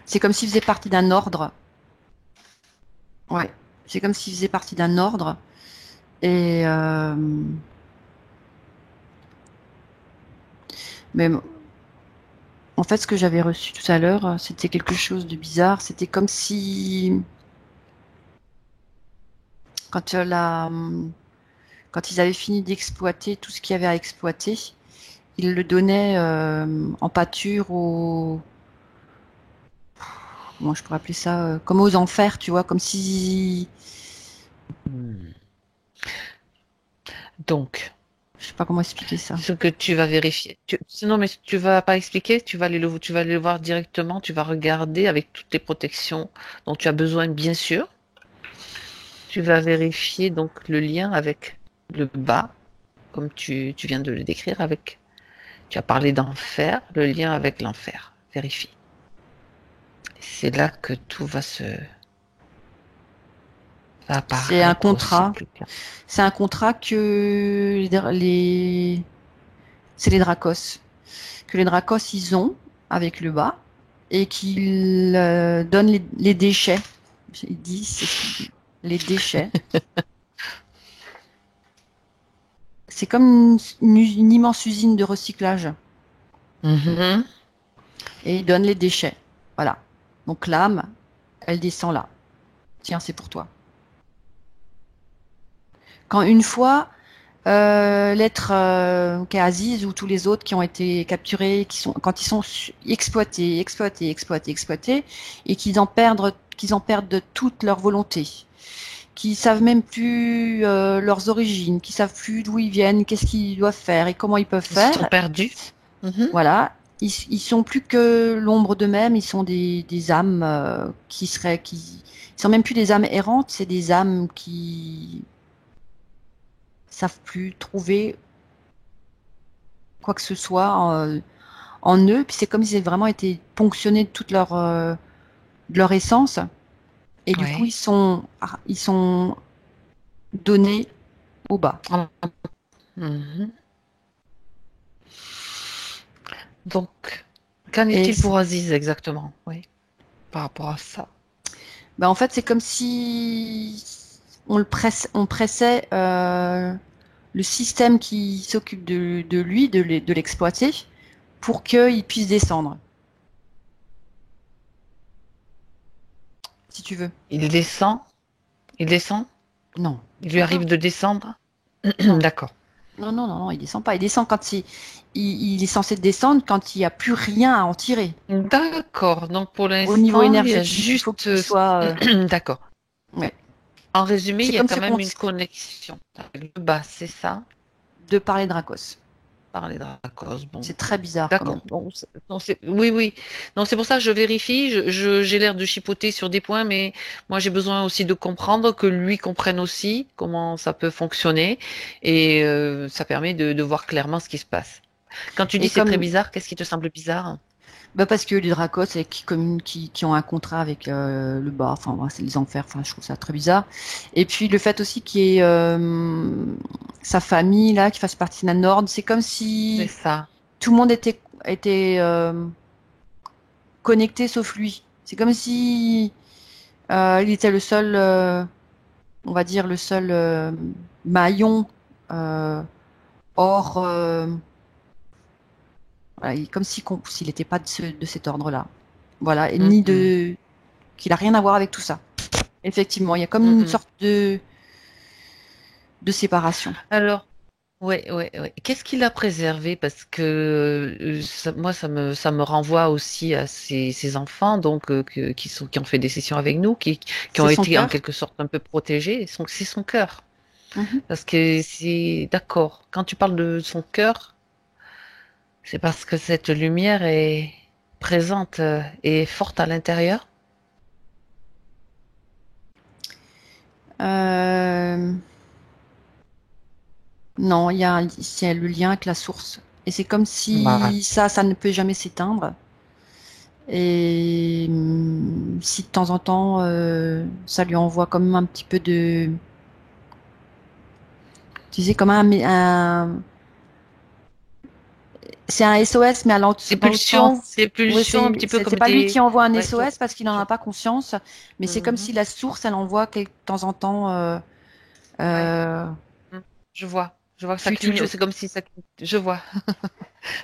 C'est comme s'il faisait partie d'un ordre. Ouais. C'est comme s'il faisait partie d'un ordre. Et mais en fait, ce que j'avais reçu tout à l'heure, c'était quelque chose de bizarre. C'était comme si quand quand ils avaient fini d'exploiter tout ce qu'il y avait à exploiter, ils le donnaient en pâture aux... Comment je pourrais appeler ça comme aux enfers, tu vois, comme si... Donc, Je sais pas comment expliquer ça. ce que tu vas vérifier. Non, mais tu vas pas expliquer, tu vas aller le voir directement, tu vas regarder avec toutes les protections dont tu as besoin, bien sûr. Tu vas vérifier donc le lien avec le bas, comme tu viens de le décrire, tu as parlé d'enfer, le lien avec l'enfer. Vérifie. C'est là que tout va apparaître. C'est un contrat. Aussi plus clair. C'est un contrat que c'est les Dracos. Que les Dracos, ils ont avec le bas et qu'ils donnent les déchets. Ils disent les déchets. C'est comme une immense usine de recyclage. Mhm. Et ils donnent les déchets. Voilà. Donc l'âme, elle descend là. Tiens, c'est pour toi. Quand une fois, l'être qu'est Aziz ou tous les autres qui ont été capturés, quand ils sont exploités, et qu'ils en perdent de toute leur volonté, qui savent même plus leurs origines, qui savent plus d'où ils viennent, qu'est-ce qu'ils doivent faire et comment ils peuvent faire. Ils sont perdus. Mhm. Voilà, ils sont plus que l'ombre d'eux-mêmes. Ils sont des âmes ils sont même plus des âmes errantes, c'est des âmes qui savent plus trouver quoi que ce soit en eux. Puis c'est comme s'ils avaient vraiment été ponctionnés de toute de leur essence. Et du coup, ils sont donnés au bas. Mhm. Donc, qu'en est-il pour Aziz exactement? Oui, par rapport à ça. Ben, en fait, c'est comme si on pressait le système qui s'occupe de lui, de l'exploiter, pour qu'il puisse descendre. Si tu veux. Il descend? Il descend? Non. Il lui arrive de descendre? D'accord. Non, il descend pas. Il descend quand il est censé descendre quand il n'y a plus rien à en tirer. D'accord. Donc pour l'instant, Au niveau il y a énergétique, il juste. faut qu'il soit. D'accord. Ouais. En résumé, il C'est y a comme quand si même une connexion avec le bas, c'est ça? de parler Dracos. Par les Dracos. Bon, C'est très bizarre quand d'accord. même. Bon, non, oui, oui. Non, c'est pour ça que je vérifie. J'ai l'air de chipoter sur des points, mais moi j'ai besoin aussi de comprendre, que lui comprenne aussi comment ça peut fonctionner, et ça permet de voir clairement ce qui se passe. Quand tu dis Et c'est très comme bizarre, qu'est-ce qui te semble bizarre? bah parce que les Dracos c'est qui ont un contrat avec le bas, enfin voilà, c'est les enfers, enfin je trouve ça très bizarre. Et puis le fait aussi qu'il y ait sa famille là qui fasse partie d'un ordre, c'est comme C'est si ça. tout le monde était connecté sauf lui. C'est comme si il était le seul, on va dire le seul maillon euh, hors, voilà, comme si s'il n'était pas de cet ordre-là. Voilà, et ni Mhm. de qu'il a rien à voir avec tout ça. Effectivement, il y a comme une Mhm. sorte de séparation. Alors, ouais, ouais, ouais. Qu'est-ce qu'il a préservé? Parce que moi, ça me renvoie aussi à ces enfants, donc qui ont fait des sessions avec nous, qui ont C'est son été en cœur. quelque sorte un peu protégés. C'est son cœur. Mhm. Parce que c'est d'accord. Quand tu parles de son cœur, c'est parce que cette lumière est présente et forte à l'intérieur. Euh, non, c'est le lien avec la source. Et c'est comme Voilà. si ça ne peut jamais s'éteindre. Et si de temps en temps, ça lui envoie comme un petit peu tu sais, comme c'est un SOS, mais dans l'autre sens. Des Oui, pulsions, un petit peu c'est comme pas lui qui des. envoie un Ouais, SOS parce qu'il n'en je- a pas conscience, mais c'est comme Mhm. si la source, elle envoie de temps en temps Ouais. euh, Mm. Je vois. Je vois que ça tu, tu, clignote. C'est comme si ça. Je vois.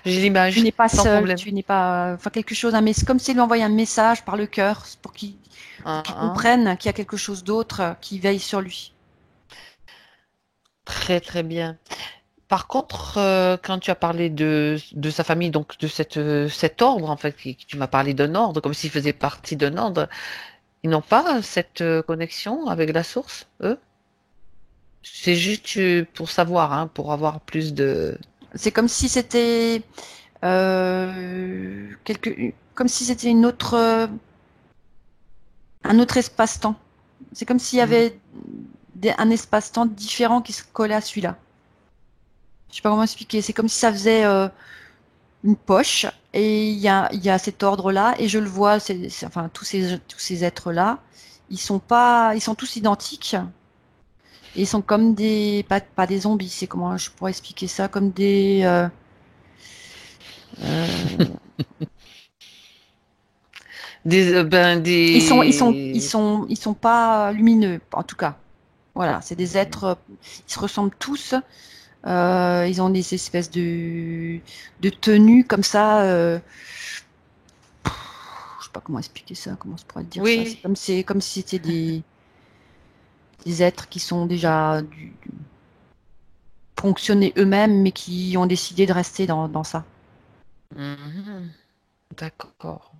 J'ai tu l'image, n'es pas sans seul, problème. tu n'es pas, enfin quelque chose, mais c'est comme s'il lui envoyait un message par le cœur pour Hein, qu'il hein. comprenne qu'il y a quelque chose d'autre qui veille sur lui. Très, très bien. Par contre, quand tu as parlé de sa famille, donc de cet ordre, en fait, tu m'as parlé d'un ordre, comme s'il faisait partie d'un ordre, ils n'ont pas cette connexion avec la source, eux? C'est juste pour savoir, hein, pour avoir plus de. C'est comme si c'était comme si c'était un autre espace-temps. C'est comme s'il y Mhm. avait un espace-temps différent qui se collait à celui-là. Je sais pas comment expliquer. C'est comme si ça faisait une poche et il y a cet ordre-là et je le vois. Enfin tous ces êtres-là, ils sont tous identiques et ils sont comme pas des zombies. C'est comment je pourrais expliquer ça comme euh, Des. ils sont pas lumineux en tout cas. Voilà, c'est des êtres, ils se ressemblent tous. Ils ont des espèces de tenues comme ça. Je sais pas comment expliquer ça, comment je pourrais te dire ça. Oui, C'est comme si c'était des êtres qui sont déjà fonctionnés eux-mêmes, mais qui ont décidé de rester dans ça. mhm, d'accord.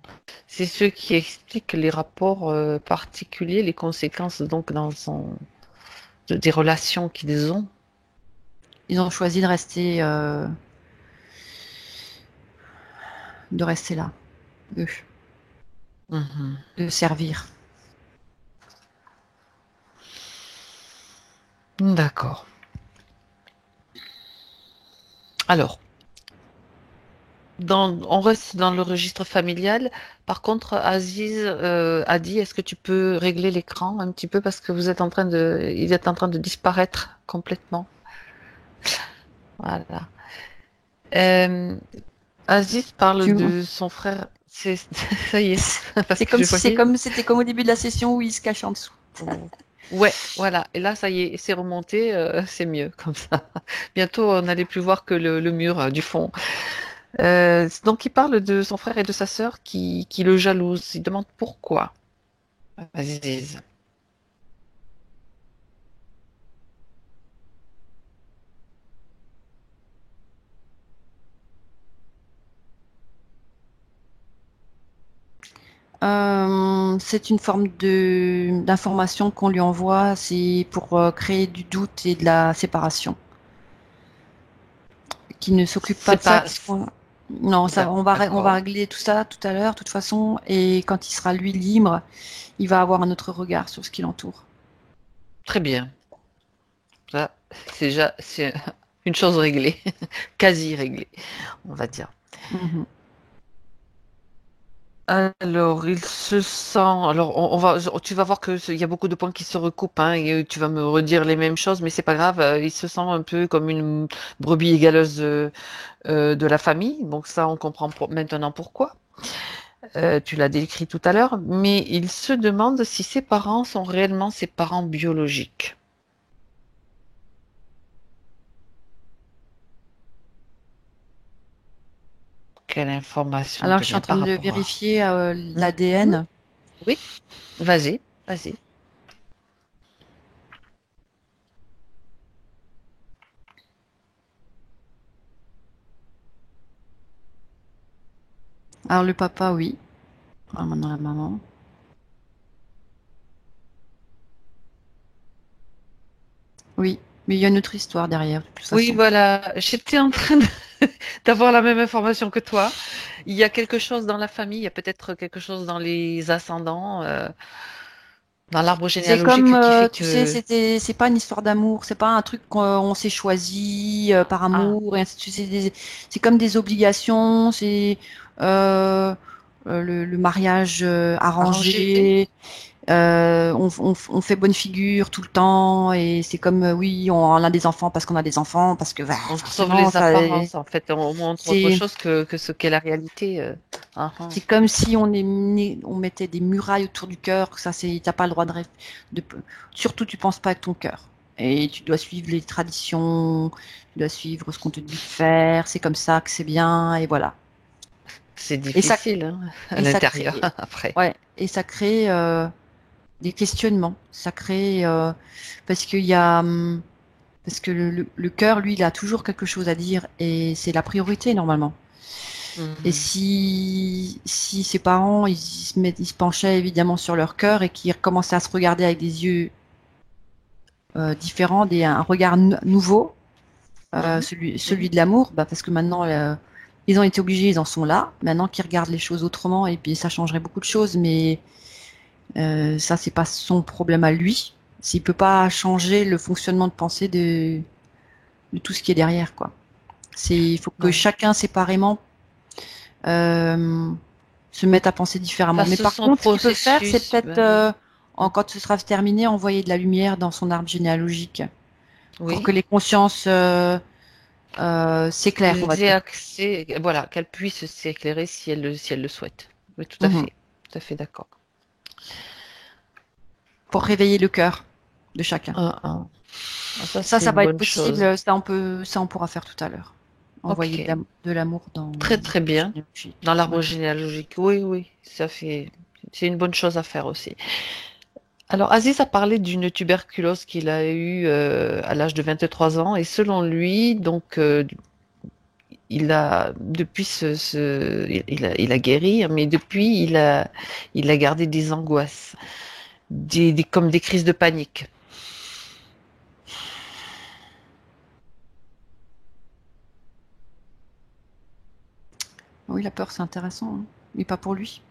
C'est ce qui explique les rapports particuliers, les conséquences donc des relations qu'ils ont. Ils ont choisi de rester là, eux, Mhm. de servir. D'accord. Alors, on reste dans le registre familial. Par contre, Aziz a dit, est-ce que tu peux régler l'écran un petit peu parce que il est en train de disparaître complètement. Voilà. Euh, Aziz parle Tu... de son frère. Ça y est, parce C'est que comme je si voyais. c'était comme au début de la session où ils se cachent en dessous. Ouais, voilà. Et là, ça y est, c'est remonté. C'est mieux comme ça. Bientôt, on n'allait plus voir que le mur du fond. Donc, il parle de son frère et de sa sœur qui le jalousent. Il demande pourquoi. Aziz. C'est une forme d'information qu'on lui envoie, c'est pour créer du doute et de la séparation. Qui ne s'occupe pas C'est de ça. pas. Non, ça, on va D'accord. régler tout ça tout à l'heure, de toute façon. Et quand il sera lui libre, il va avoir un autre regard sur ce qui l'entoure. Très bien. Ça, c'est une chose réglée, quasi réglée, on va dire. Mhm. Alors, il se sent. Alors, tu vas voir que il y a beaucoup de points qui se recoupent, hein, et tu vas me redire les mêmes choses, mais c'est pas grave. Il se sent un peu comme une brebis égaleuse de la famille. Donc ça, on comprend maintenant pourquoi. Tu l'as décrit tout à l'heure, mais il se demande si ses parents sont réellement ses parents biologiques. Quelle information Alors, te je suis en vient train par de rapport à... vérifier Mhm. l'ADN. Oui, vas-y, vas-y. Alors, le papa, oui. Ah, maintenant, la maman. Oui. Mais il y a une autre histoire derrière, de toute Oui, façon. voilà, j'étais en train d'avoir la même information que toi. Il y a quelque chose dans la famille, il y a peut-être quelque chose dans les ascendants, dans l'arbre C'est comme, généalogique qui fait tu sais, que... c'est pas une histoire d'amour, c'est pas un truc qu'on s'est choisi par Ah, amour, et ainsi de suite. C'est comme des obligations, c'est euh, le mariage arrangé. arrangé, on fait bonne figure tout le temps, et c'est comme, oui, on a des enfants parce qu'on a des enfants, parce que bah, On sauve forcément, les ça, apparences, en fait. On montre autre c'est chose que ce qu'est la réalité. Ah, ah. c'est comme si on mettait des murailles autour du cœur, que ça c'est, t'as pas le droit de, surtout tu penses pas avec ton cœur. Et tu dois suivre les traditions, tu dois suivre ce qu'on te dit de faire, c'est comme ça que c'est bien, et voilà. C'est Et ça, difficile, hein, à et ça l'intérieur, crée, après. ouais, et ça crée des questionnements. Ça crée, parce qu'il y a, parce que le cœur, lui, il a toujours quelque chose à dire, et c'est la priorité normalement. Et Mhm. si ses parents ils se penchaient évidemment sur leur cœur et qu'ils recommençaient à se regarder avec des yeux différents, un regard nouveau, Mhm. celui Mhm. de l'amour, bah parce que maintenant ils ont été obligés, ils en sont là. Maintenant qu'ils regardent les choses autrement, et puis ça changerait beaucoup de choses, mais ça c'est pas son problème à lui. S'il peut pas changer le fonctionnement de pensée de tout ce qui est derrière, quoi. Il faut que Non. chacun séparément euh, se mettre à penser différemment. Mais Fasse par son contre, ce qu'il peut faire, c'est processus. peut-être, Ben oui. quand ce sera terminé, envoyer de la lumière dans son arbre généalogique pour que Oui. les consciences s'éclairent, on va Qu'elles aient dire. accès, voilà, qu'elles puissent s'éclairer si elles le souhaitent. Oui, Mhm. tout à fait d'accord. Pour réveiller le cœur de chacun. Ah. Ah, ça, Ça, c'est ça une va être bonne chose. possible. Ça, on pourra faire tout à l'heure. Envoyer Ok, de l'amour dans très très l'arbre bien. généalogique. Dans Ouais. l'arbre généalogique, oui, oui, c'est une bonne chose à faire aussi. Alors, Aziz a parlé d'une tuberculose qu'il a eue à l'âge de 23 ans et selon lui, donc, il a, depuis il a guéri, mais depuis, il a gardé des angoisses, comme des crises de panique. Oui, la peur, c'est intéressant, hein. Mais pas pour lui.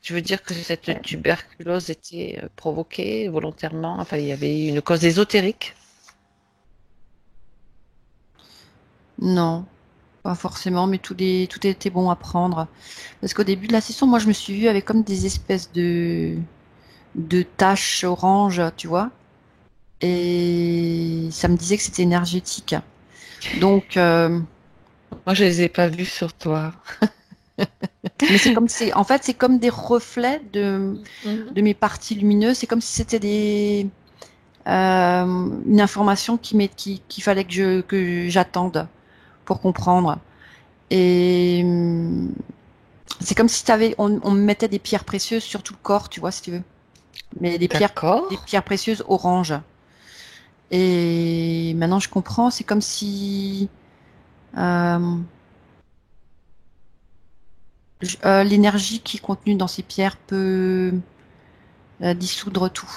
Je veux dire que cette Ouais. tuberculose était provoquée volontairement, enfin, il y avait une cause ésotérique. Non, pas forcément, mais tout était bon à prendre. Parce qu'au début de la session, moi, je me suis vue avec comme des espèces de taches orange, tu vois. Et ça me disait que c'était énergétique. Donc, Moi, je les ai pas vus sur toi. mais en fait, c'est comme des reflets Mhm. de mes parties lumineuses. C'est comme si c'était une information qu'il fallait que j'attende pour comprendre. Et c'est comme si on me mettait des pierres précieuses sur tout le corps, tu vois, si tu veux. Mais D'accord. des pierres précieuses orange. Et maintenant, je comprends. C'est comme si, euh, L'énergie qui est contenue dans ces pierres peut dissoudre tout.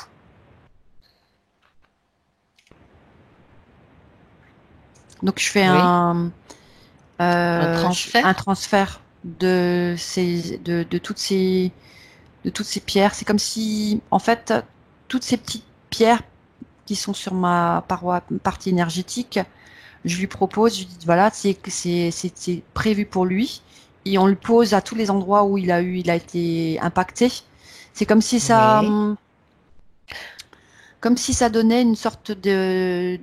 Donc je fais Oui. Un un transfert? transfert de toutes ces pierres. C'est comme si, en fait, toutes ces petites pierres qui sont sur ma partie énergétique, je lui propose, je lui dis, voilà, c'est prévu pour lui. Et on le pose à tous les endroits où il a été impacté. C'est Oui. comme si ça donnait une sorte de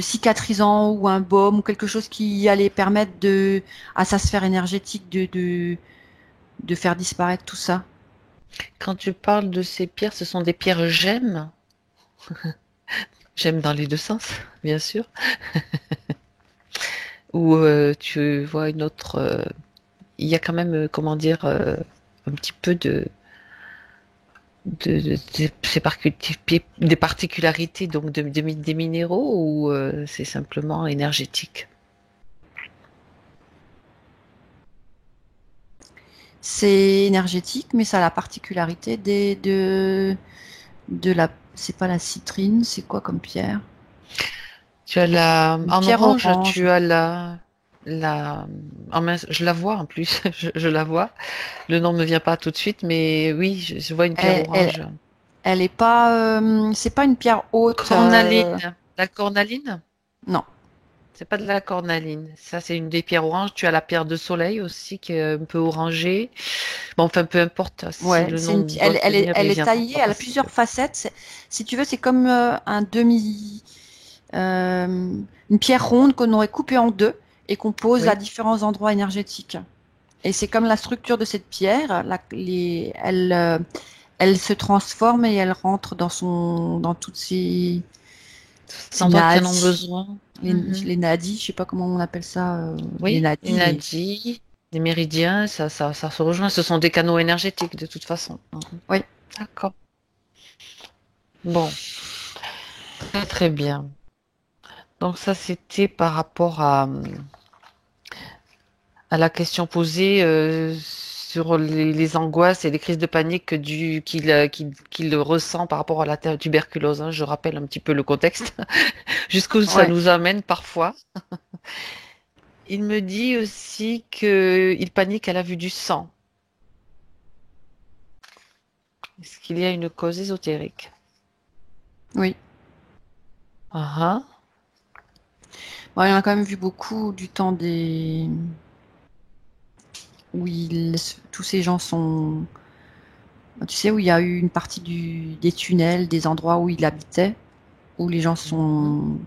cicatrisant ou un baume ou quelque chose qui allait permettre à sa sphère énergétique de faire disparaître tout ça. Quand tu parles de ces pierres, ce sont des pierres gemmes? Gemmes dans les deux sens, bien sûr. Ou tu vois une autre. Il y a quand même, comment dire, un petit peu des particularités donc des minéraux ou c'est simplement énergétique? C'est énergétique, mais ça a la particularité de la. C'est pas la citrine, c'est quoi comme pierre? Tu as Une en pierre orange, orange. tu as la, oh mince, je la vois en plus, je la vois. Le nom me vient pas tout de suite, mais oui, je vois une pierre Elle, elle, orange. elle est pas. C'est pas une pierre haute. Cornaline, la cornaline? Non. C'est pas de la cornaline. Ça, c'est une des pierres oranges. Tu as la pierre de soleil aussi, qui est un peu orangée. Bon, enfin, peu importe. Si Ouais, le nom doit te venir, elle il est viendra. taillée, On va elle a passer. plusieurs facettes. Si tu veux, c'est comme un demi, une pierre ronde qu'on aurait coupée en deux et qu'on pose à Oui. différents endroits énergétiques. Et c'est comme la structure de cette pierre, elle se transforme et elle rentre dans toutes Ces ces endroits qui en ont nadis, besoin. Mhm. les nadis, je sais pas comment on appelle ça, les Oui, il nadis, a mais dit. Des méridiens, ça se rejoint. Ce sont des canaux énergétiques de toute façon. Mhm. oui, D'accord. Bon, très très bien. Donc ça, c'était par rapport à la question posée sur les angoisses et les crises de panique qu'il ressent par rapport à la tuberculose, hein. Je rappelle un petit peu le contexte, jusqu'où ça ouais. nous amène parfois. Il me dit aussi qu'il panique à la vue du sang. Est-ce qu'il y a une cause ésotérique? Oui. Ah ah. Bon, il y en a quand même vu beaucoup du temps où tous ces gens sont, tu sais, où il y a eu une partie des tunnels, des endroits où il habitait, où les gens Mhm.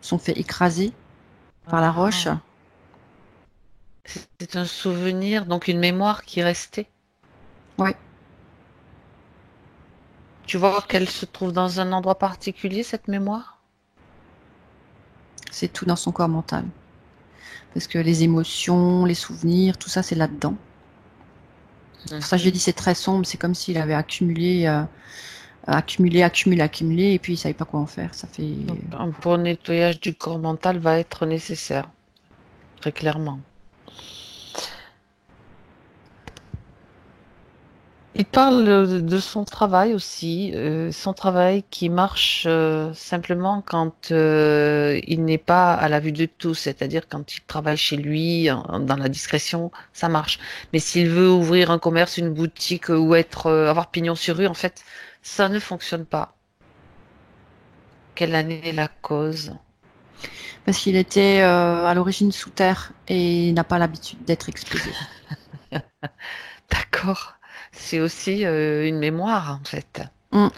sont fait écraser par la Ah roche. ah. C'est un souvenir, donc une mémoire qui restait. Oui, Tu vois qu'elle se trouve dans un endroit particulier, cette mémoire? c'est tout dans son corps mental. Parce que les émotions, les souvenirs, tout ça, c'est là-dedans. Pour ça, je Mhm. dis c'est très sombre. C'est comme s'il avait accumulé, et puis il savait pas quoi en faire. Ça fait. Donc, un bon nettoyage du corps mental va être nécessaire, très clairement. Il parle de son travail aussi, son travail qui marche simplement quand il n'est pas à la vue de tous, c'est-à-dire quand il travaille chez lui, dans la discrétion, ça marche. Mais s'il veut ouvrir un commerce, une boutique ou avoir pignon sur rue, en fait, ça ne fonctionne pas. Quelle en est la cause? Parce qu'il était à l'origine sous terre et n'a pas l'habitude d'être exposé. D'accord. C'est aussi une mémoire, en fait. Mm.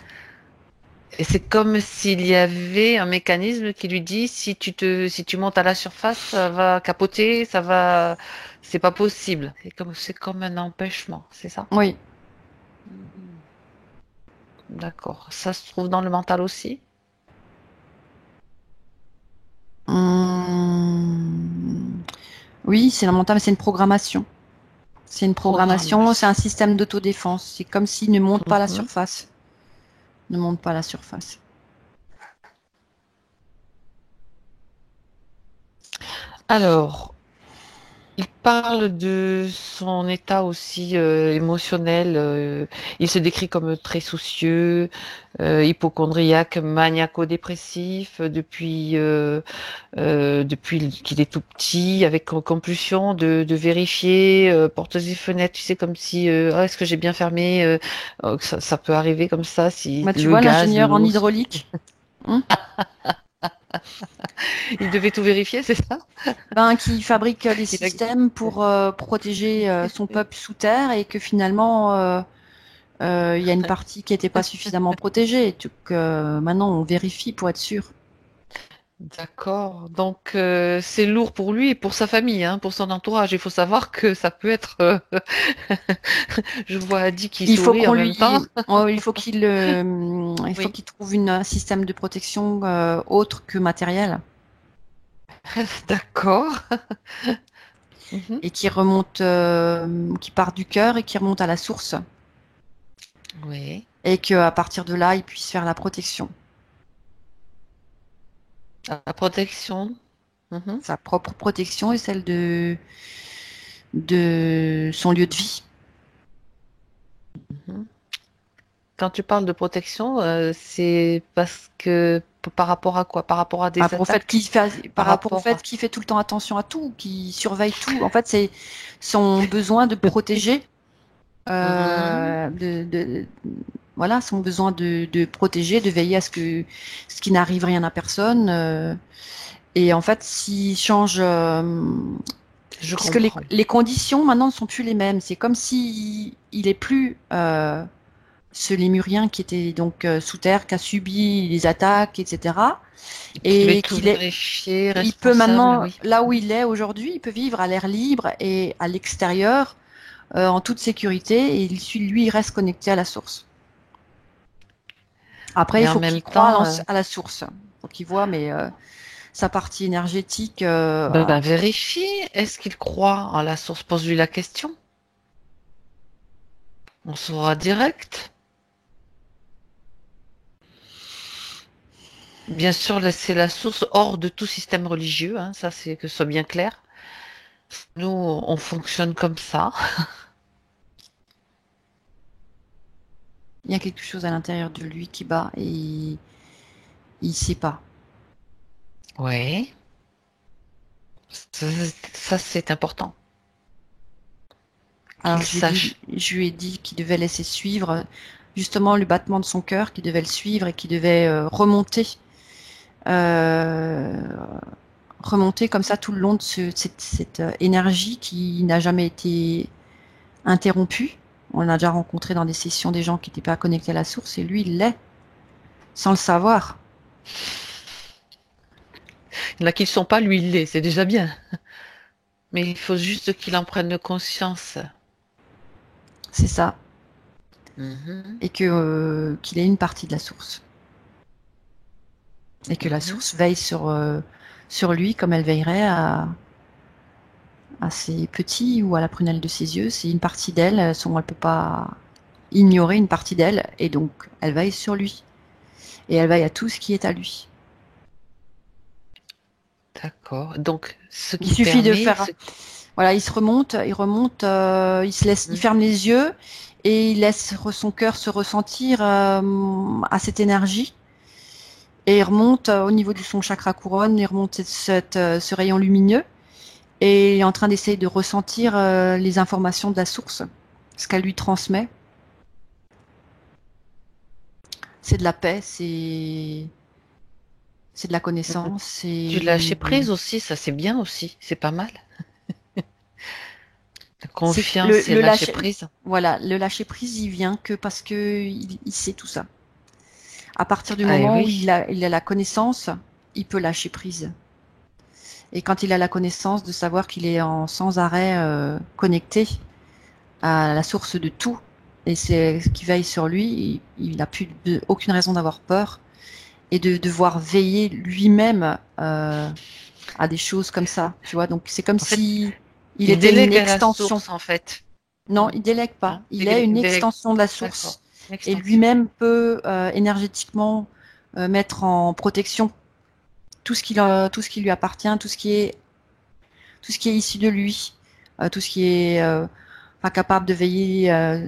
Et c'est comme s'il y avait un mécanisme qui lui dit si tu montes à la surface, ça va capoter, c'est pas possible. C'est comme un empêchement, c'est ça? Oui. Mhm. D'accord. Ça se trouve dans le mental aussi? Hum, Oui, c'est la mental, mais c'est une programmation. C'est une programmation, c'est un Programmation. système d'autodéfense. C'est comme s'il ne monte pas à la Mhm. surface. Ne monte pas à la surface. Alors, Il parle de son état aussi émotionnel. Il se décrit comme très soucieux, hypochondriaque, maniaco-dépressif depuis qu'il est tout petit, avec compulsion de vérifier portes et fenêtres. Tu sais, comme si ah, est-ce que j'ai bien fermé ça peut arriver comme ça si Bah, tu le vois, gaz, l'ingénieur en l'eau. hydraulique, hein, Il devait tout vérifier, c'est ça? ben, qui fabrique les Il a... systèmes pour protéger son peuple sous terre et que finalement, il y a une partie qui n'était pas suffisamment protégée. Donc, maintenant, on vérifie pour être sûr. D'accord. Donc c'est lourd pour lui et pour sa famille, hein, pour son entourage. Il faut savoir que ça peut être. Je vois Adi qui Il faut sourit en qu'on même temps. lui, il faut Oui. qu'il trouve un système de protection autre que matériel D'accord. Mhm. et qui remonte, qui part du cœur et qui remonte à la source Oui. et qu'à partir de là, il puisse faire la protection, La protection. Mhm. sa propre protection et celle de son lieu de vie. Mhm. Quand tu parles de protection, c'est parce que par rapport à quoi? Par rapport à Par des rapport au fait attaques? Par rapport à... qu'il fait tout le temps attention à tout, qu'il surveille tout. En fait, c'est son besoin de protéger, Mhm. de voilà, son besoin de protéger, de veiller à ce qui n'arrive rien à personne. Et en fait, s'il change, Je puisque comprends. les conditions maintenant ne sont plus les mêmes. C'est comme si il est plus ce lémurien qui était donc sous terre, qui a subi les attaques, etc. Qui devait Et tout qu'il est, vérifier, il peut responsable, maintenant, oui. là où il est aujourd'hui, il peut vivre à l'air libre et à l'extérieur, en toute sécurité. Et lui, il reste connecté à la source. Après, il Et en faut même qu'il croie temps, à la source. Il faut qu'il voit, mais sa partie énergétique, ben, vérifie. Est-ce qu'il croit en la source? Pose-lui la question. On saura direct. Bien sûr, c'est la source hors de tout système religieux, hein, ça c'est que ce soit bien clair. Nous, on fonctionne comme ça. il y a quelque chose à l'intérieur de lui qui bat et il sait pas. Ouais, ça, ça, c'est important. Qu'il Alors sache. je lui ai dit qu'il devait laisser suivre justement le battement de son cœur, qu'il devait le suivre et qu'il devait euh, remonter comme ça tout le long de cette énergie qui n'a jamais été interrompue. On a déjà rencontré dans des sessions des gens qui n'étaient pas connectés à la source et lui, il l'est, sans le savoir. Il y en a qui ne sont pas, lui il l'est, c'est déjà bien. Mais il faut juste qu'il en prenne conscience. C'est ça. Mhm, Et que qu'il est une partie de la source. Et que la mhm. source veille sur lui comme elle veillerait à ses petits ou à la prunelle de ses yeux. C'est une partie d'elle, elle peut pas ignorer une partie d'elle, et donc elle veille sur lui. Et elle veille à tout ce qui est à lui. D'accord. Donc, ce Il qui suffit de permet, faire, voilà, il remonte, il se laisse, il Mhm. ferme les yeux et il laisse son cœur se ressentir à cette énergie. Et il remonte au niveau de son chakra couronne, il remonte ce rayon lumineux et il est en train d'essayer de ressentir les informations de la source, ce qu'elle lui transmet. C'est de la paix, c'est de la connaissance, Du lâcher prise aussi, ça c'est bien aussi, c'est pas mal. La c'est confiance et le lâcher lâcher, prise. voilà, le lâcher prise, il vient que parce que il sait tout ça. À partir du Ah moment où oui, il a la connaissance, il peut lâcher prise. Et quand il a la connaissance de savoir qu'il est en sans arrêt connecté à la source de tout, et c'est ce qui veille sur lui, il n'a plus aucune raison d'avoir peur et de devoir veiller lui-même à des choses comme ça, tu vois. Donc c'est comme en fait, si il il était une délègue à la extension. source en fait. Non, Hmm. il délègue pas. Non, Il est une il délègue. extension de la D'accord. source Une et extension. lui-même peut énergétiquement mettre en protection tout ce qui lui appartient, tout ce qui est issu de lui. tout ce qui est enfin, capable de veiller,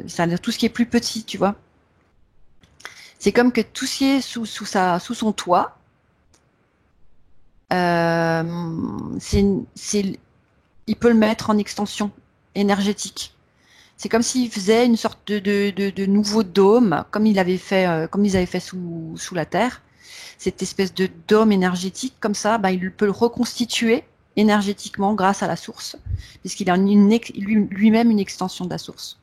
c'est-à-dire tout ce qui est plus petit, tu vois. C'est comme que tout ce qui est sous son toit, il peut le mettre en extension énergétique. C'est comme s'il faisait une sorte de nouveau dôme, comme ils avaient fait sous la terre. Cette espèce de dôme énergétique, comme ça, ben, il peut le reconstituer énergétiquement grâce à la source, puisqu'il a lui-même une extension de la source.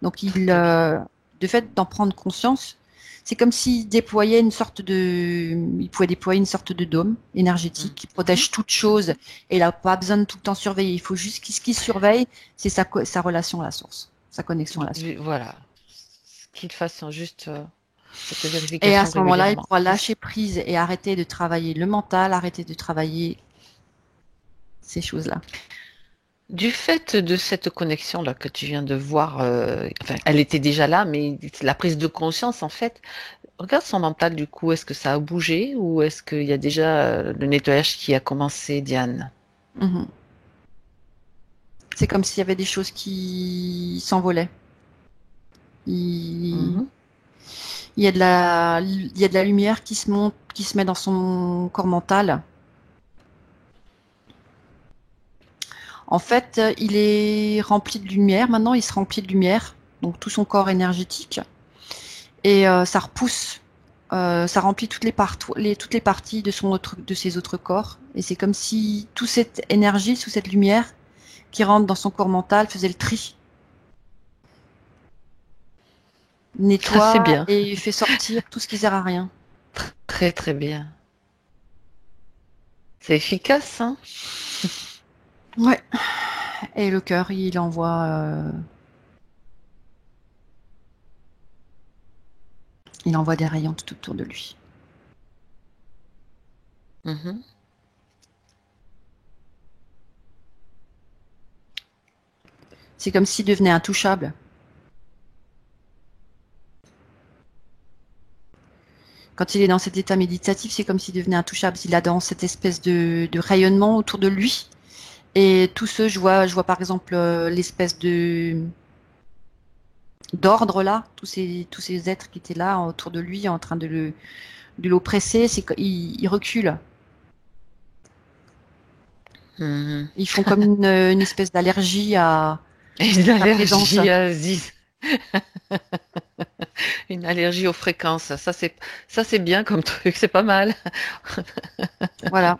Donc, de fait d'en prendre conscience, c'est comme s'il déployait il pouvait déployer une sorte de dôme énergétique qui protège toute chose, et il n'a pas besoin de tout le temps surveiller. Il faut juste ce qu'il surveille, c'est sa relation à la source, sa connexion à la source. Voilà. Qu'il fasse juste cette Et à vérification ce moment-là, il régulièrement. pourra lâcher prise et arrêter de travailler le mental, arrêter de travailler ces choses-là. Du fait de cette connexion-là que tu viens de voir, enfin, elle était déjà là, mais la prise de conscience, en fait, regarde son mental du coup, est-ce que ça a bougé ou est-ce qu'il y a déjà le nettoyage qui a commencé, Diane? Mhm. C'est comme s'il y avait des choses qui s'envolaient. Il... Mhm. il y a de la lumière qui se met dans son corps mental. En fait, il est rempli de lumière. Maintenant, il se remplit de lumière, donc tout son corps énergétique. Et ça repousse, ça remplit toutes les parties de ses autres corps. Et c'est comme si toute cette énergie, toute cette lumière qui rentre dans son corps mental faisait le tri. Ça, c'est Nettoie bien. et fait sortir tout ce qui sert à rien. Très, très bien. C'est efficace, hein? Ouais. Et le cœur, il envoie des rayons tout autour de lui. Mhm. C'est comme s'il devenait intouchable. Quand il est dans cet état méditatif, c'est comme s'il devenait intouchable. Il a dans cette espèce de rayonnement autour de lui. Et tous ceux, je vois par exemple l'espèce d'ordre là, tous ces êtres qui étaient là autour de lui, en train de l'oppresser, il recule. Mhm. Ils font comme une espèce d'allergie à Une sa présence. allergie à une allergie aux fréquences. Ça, c'est bien comme truc, c'est pas mal. Voilà.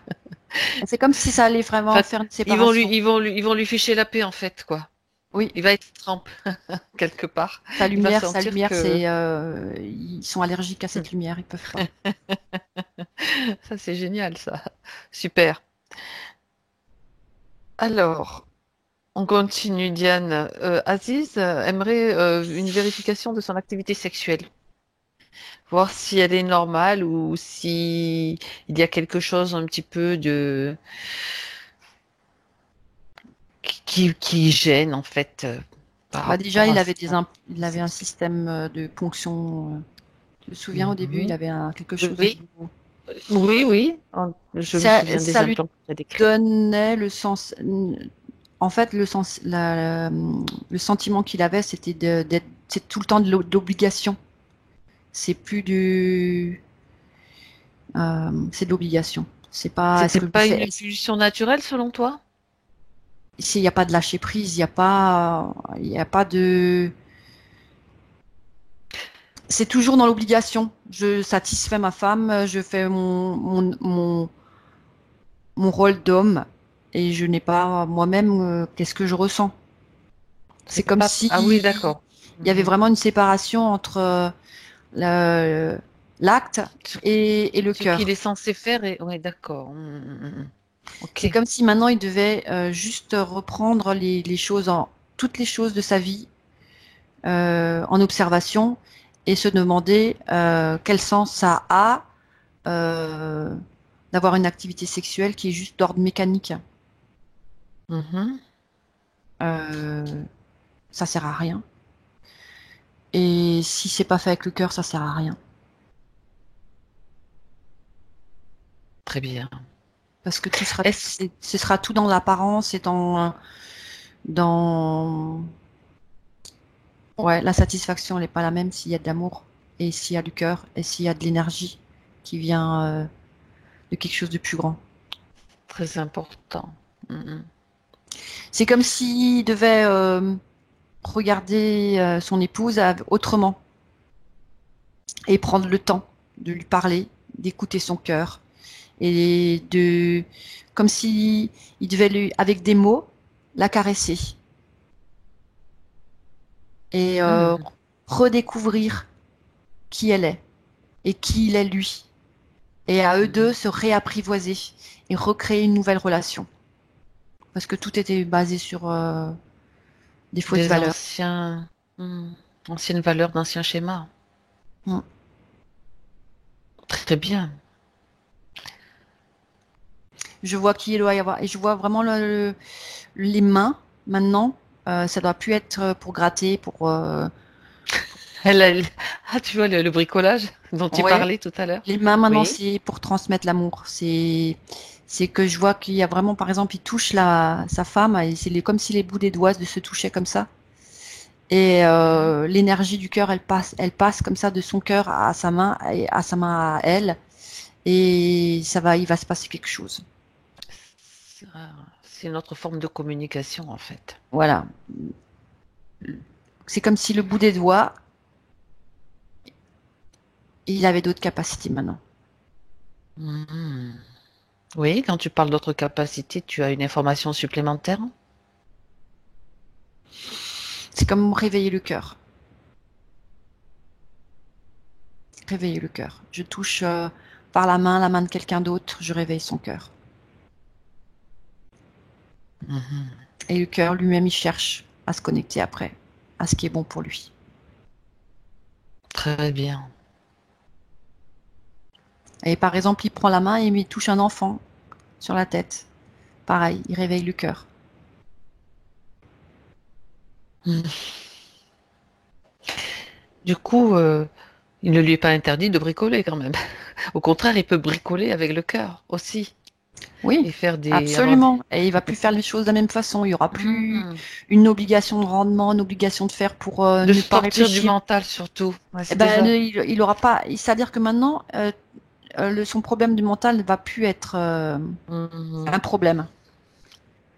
C'est comme si ça allait vraiment Enfin, faire une séparation. ils vont lui ficher la paix en fait, quoi. Oui, Il va être trempe quelque part. Il va sa sentir lumière, que ils sont allergiques à cette lumière, ils peuvent pas. ça, c'est génial, ça. Super. Alors, on continue, Diane. Aziz aimerait une vérification de son activité sexuelle. Voir si elle est normale ou si il y a quelque chose un petit peu qui gêne en fait par Bah déjà, rapport à ça. il avait un système de ponction. Tu te souviens, au début, il Mhm. avait quelque chose au Oui, niveau. oui, oui. Je me souviens des Ça lui symptômes que tu as décrits. donnait le sens. En fait, le sentiment qu'il avait, c'était c'est tout le temps de l'obligation. C'est plus c'est de l'obligation. C'est pas, C'était pas une pulsion naturelle selon toi? s'il n'y a pas de lâcher prise, il y a pas de, c'est toujours dans l'obligation. Je satisfais ma femme, je fais mon rôle d'homme et je n'ai pas moi-même qu'est-ce que je ressens. C'est C'était comme pas. si Ah oui, il d'accord. y avait Mhm. vraiment une séparation entre l'acte Ce, et le ce qu'il cœur. est censé faire et ouais, d'accord. C'est Ok. comme si maintenant il devait juste reprendre toutes les choses de sa vie en observation et se demander quel sens ça a euh, d'avoir une activité sexuelle qui est juste d'ordre mécanique. Mhm. Euh, Ça sert à rien. Et si c'est pas fait avec le cœur, ça sert à rien. Très bien. Parce que Est-ce ce sera tout dans l'apparence et dans dans... Ouais, la satisfaction n'est pas la même s'il y a de l'amour et s'il y a du cœur et s'il y a de l'énergie qui vient de quelque chose de plus grand. Très important. Mhm. C'est comme s'il devait regarder son épouse autrement et prendre le temps de lui parler, d'écouter son cœur et de, comme si il devait lui, avec des mots, la caresser et Mhm. redécouvrir qui elle est et qui il est lui. Et à eux deux se réapprivoiser et recréer une nouvelle relation. Parce que tout était basé sur des fausses Des valeurs. anciens, hmm, anciennes valeurs, d'anciens schémas. Mm. Très bien. Je vois qu'il doit y avoir, et je vois vraiment les mains maintenant. Ça doit plus être pour gratter, pour. Ah, tu vois le bricolage dont tu Ouais. parlais tout à l'heure? Les mains maintenant, Oui. c'est pour transmettre l'amour. C'est que je vois qu'il y a vraiment, par exemple, il touche sa femme et comme si les bouts des doigts de se touchaient comme ça. Et l'énergie du cœur, elle passe comme ça de son cœur à sa main et à sa main à elle. Et il va se passer quelque chose. C'est une autre forme de communication, en fait. Voilà. C'est comme si le bout des doigts, il avait d'autres capacités maintenant. Mhm. Oui, quand tu parles d'autres capacités, tu as une information supplémentaire? C'est comme réveiller le cœur. Réveiller le cœur. Je touche par la main de quelqu'un d'autre, je réveille son cœur. Mhm. Et le cœur lui-même, il cherche à se connecter après, à ce qui est bon pour lui. Très bien. Et par exemple, il prend la main et il touche un enfant sur la tête. Pareil, il réveille le cœur. Mhm. Du coup, il ne lui est pas interdit de bricoler quand même. Au contraire, il peut bricoler avec le cœur aussi Oui, et avoir des... absolument. Et il va plus faire les choses de la même façon. Il y aura plus Mhm. une obligation de rendement, une obligation de faire pour De ne pas sortir du réfléchir. mental surtout. Ouais, Eh c'est ben, déjà. il aura pas. C'est-à-dire que maintenant, son problème du mental ne va plus être Mhm. un problème,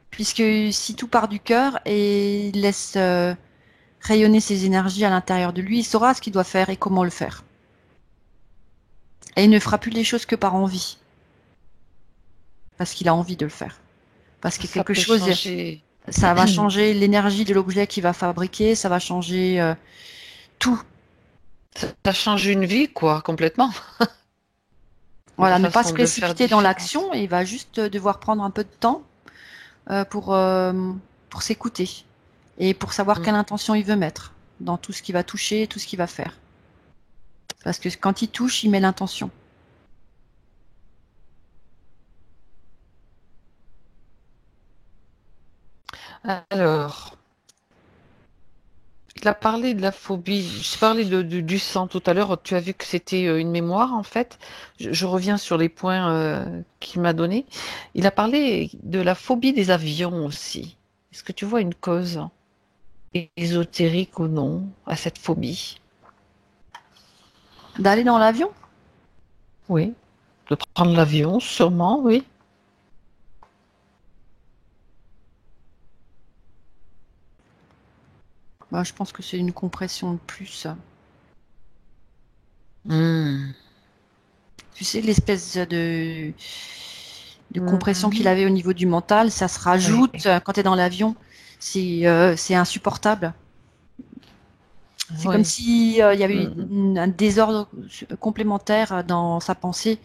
puisque si tout part du cœur et il laisse rayonner ses énergies à l'intérieur de lui, il saura ce qu'il doit faire et comment le faire. Et il ne fera plus les choses que par envie, parce qu'il a envie de le faire. Parce que Ça quelque peut chose, changer. ça va changer l'énergie de l'objet qu'il va fabriquer, ça va changer tout. Ça change une vie, quoi, complètement. Une Voilà, ne pas se façon de faire précipiter dans différente. l'action, et il va juste devoir prendre un peu de temps euh, pour, euh, pour s'écouter et pour savoir Mm. quelle intention il veut mettre dans tout ce qu'il va toucher, tout ce qu'il va faire. Parce que quand il touche, il met l'intention. Alors, il a parlé de la phobie. Je parlais du sang tout à l'heure. Tu as vu que c'était une mémoire, en fait. Je reviens sur les points qu'il m'a donnés. Il a parlé de la phobie des avions aussi. Est-ce que tu vois une cause ésotérique ou non à cette phobie? D'aller dans l'avion, Oui. De prendre l'avion, sûrement, oui. bah, je pense que c'est une compression de plus. Hmm. Tu sais, l'espèce de compression qu'il Mhm. avait au niveau du mental, ça se Oui. rajoute quand tu es dans l'avion. C'est insupportable. C'est comme Oui. si il y avait Mhm. un désordre complémentaire dans sa pensée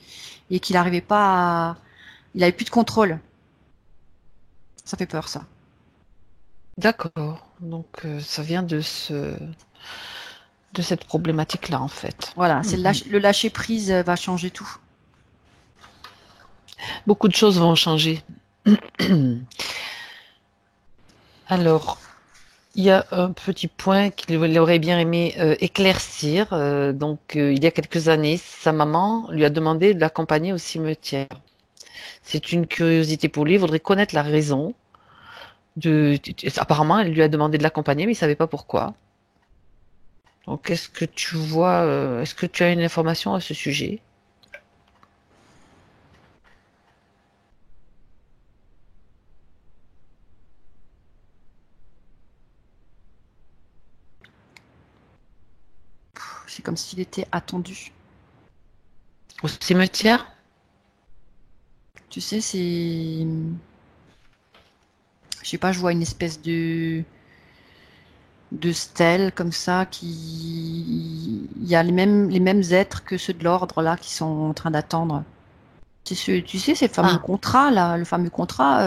et qu'il n'arrivait pas à... Il avait plus de contrôle. Ça fait peur, ça. D'accord. Donc, ça vient de cette problématique-là, en fait. Voilà, Mhm. le lâcher prise va changer tout. Beaucoup de choses vont changer. Alors, il y a un petit point qu'il aurait bien aimé éclaircir. Donc, il y a quelques années, sa maman lui a demandé de l'accompagner au cimetière. C'est une curiosité pour lui. Il voudrait connaître la raison Apparemment, elle lui a demandé de l'accompagner, mais il savait pas pourquoi. Donc, est-ce que tu vois, est-ce que tu as une information à ce sujet? C'est comme s'il était attendu. Au cimetière? Tu sais, c'est... Je sais pas, je vois une espèce de stèle comme ça qui... Il y a les mêmes êtres que ceux de l'ordre là qui sont en train d'attendre. Tu sais, ces fameux Ah, contrats là, le fameux contrat,